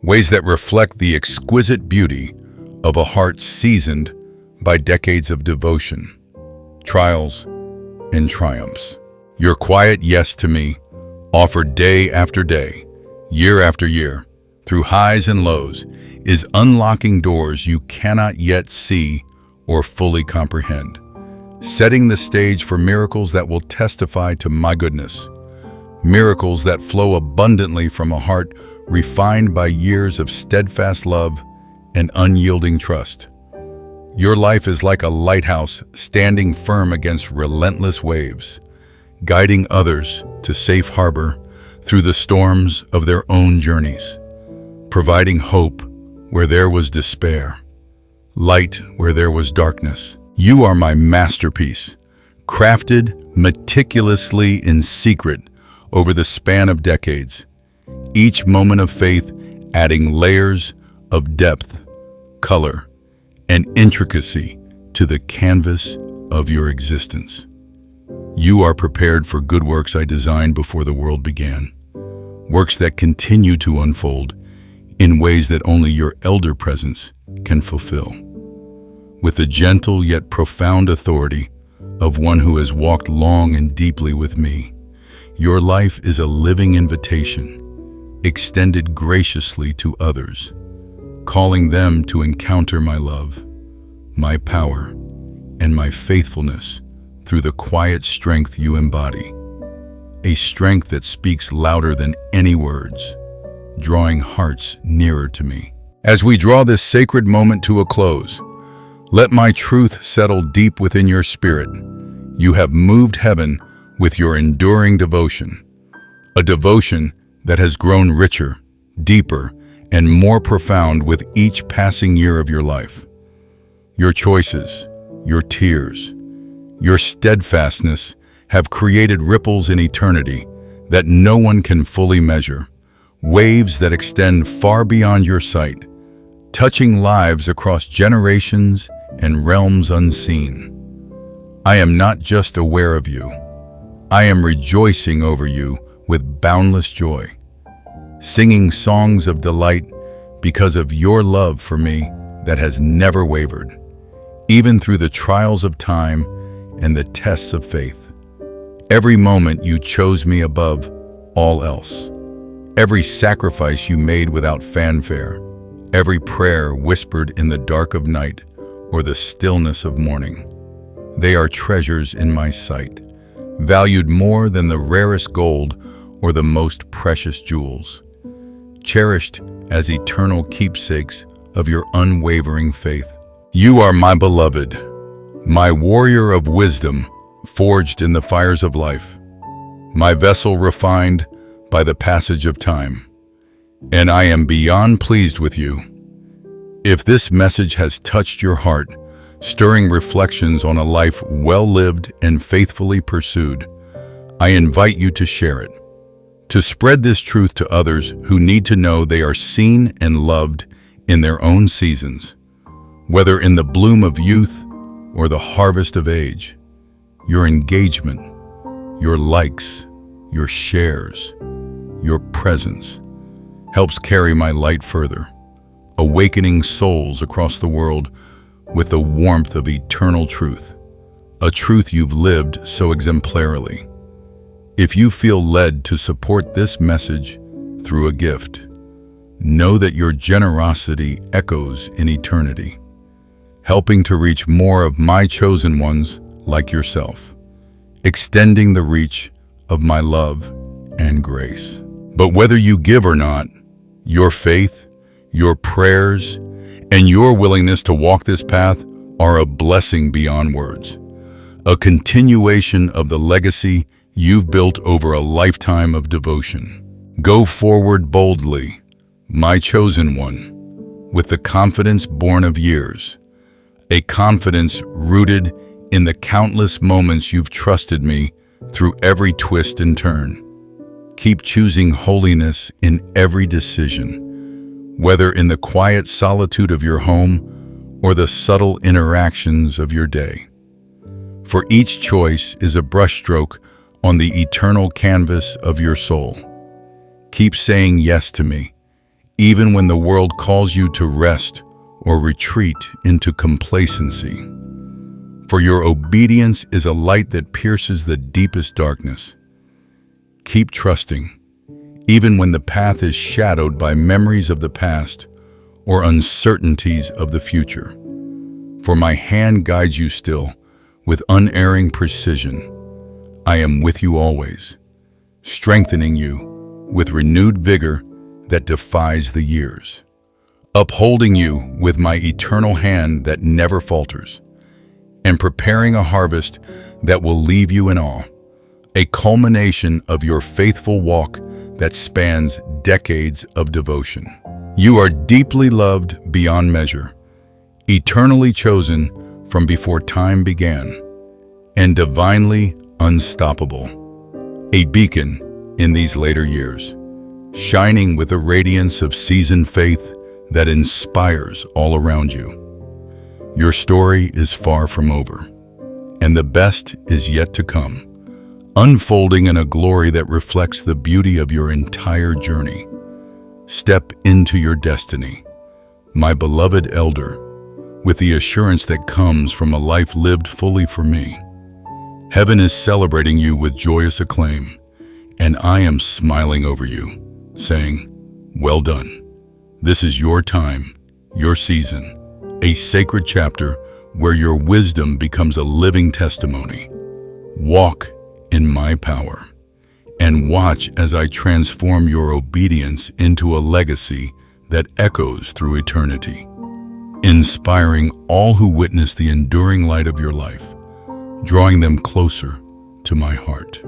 ways that reflect the exquisite beauty of a heart seasoned by decades of devotion, trials, and triumphs. Your quiet yes to me, offered day after day, year after year, through highs and lows, is unlocking doors you cannot yet see or fully comprehend, setting the stage for miracles that will testify to my goodness, miracles that flow abundantly from a heart refined by years of steadfast love and unyielding trust. Your life is like a lighthouse standing firm against relentless waves, guiding others to safe harbor through the storms of their own journeys, providing hope where there was despair, light where there was darkness. You are my masterpiece, crafted meticulously in secret over the span of decades, each moment of faith adding layers of depth, color, and intricacy to the canvas of your existence. You are prepared for good works I designed before the world began, works that continue to unfold in ways that only your elder presence can fulfill. With the gentle yet profound authority of one who has walked long and deeply with me, your life is a living invitation, extended graciously to others, calling them to encounter my love, my power, and my faithfulness through the quiet strength you embody, a strength that speaks louder than any words, drawing hearts nearer to me. As we draw this sacred moment to a close, let my truth settle deep within your spirit. You have moved heaven with your enduring devotion, a devotion that has grown richer, deeper, and more profound with each passing year of your life. Your choices, your tears, your steadfastness have created ripples in eternity that no one can fully measure, waves that extend far beyond your sight, touching lives across generations and realms unseen. I am not just aware of you, I am rejoicing over you with boundless joy, singing songs of delight because of your love for me that has never wavered, even through the trials of time and the tests of faith. Every moment you chose me above all else. Every sacrifice you made without fanfare. Every prayer whispered in the dark of night or the stillness of morning. They are treasures in my sight, valued more than the rarest gold or the most precious jewels, cherished as eternal keepsakes of your unwavering faith. You are my beloved, my warrior of wisdom, forged in the fires of life, my vessel refined by the passage of time, and I am beyond pleased with you. If this message has touched your heart, stirring reflections on a life well lived and faithfully pursued, I invite you to share it, to spread this truth to others who need to know they are seen and loved in their own seasons, whether in the bloom of youth or the harvest of age. Your engagement, your likes, your shares, your presence helps carry my light further, awakening souls across the world with the warmth of eternal truth, a truth you've lived so exemplarily. If you feel led to support this message through a gift, know that your generosity echoes in eternity, helping to reach more of my chosen ones like yourself, extending the reach of my love and grace. But whether you give or not, your faith, your prayers, and your willingness to walk this path are a blessing beyond words, a continuation of the legacy you've built over a lifetime of devotion. Go forward boldly, my chosen one, with the confidence born of years, a confidence rooted in the countless moments you've trusted me through every twist and turn. Keep choosing holiness in every decision, whether in the quiet solitude of your home or the subtle interactions of your day. For each choice is a brushstroke on the eternal canvas of your soul. Keep saying yes to me, even when the world calls you to rest or retreat into complacency. For your obedience is a light that pierces the deepest darkness. Keep trusting, even when the path is shadowed by memories of the past or uncertainties of the future. For my hand guides you still, with unerring precision. I am with you always, strengthening you with renewed vigor that defies the years, upholding you with my eternal hand that never falters, and preparing a harvest that will leave you in awe, a culmination of your faithful walk that spans decades of devotion. You are deeply loved beyond measure, eternally chosen from before time began, and divinely unstoppable, a beacon in these later years, shining with a radiance of seasoned faith that inspires all around you. Your story is far from over, and the best is yet to come, unfolding in a glory that reflects the beauty of your entire journey. Step into your destiny, my beloved elder, with the assurance that comes from a life lived fully for me. Heaven is celebrating you with joyous acclaim, and I am smiling over you, saying, well done. This is your time, your season, a sacred chapter where your wisdom becomes a living testimony. Walk in my power, and watch as I transform your obedience into a legacy that echoes through eternity, inspiring all who witness the enduring light of your life, drawing them closer to my heart.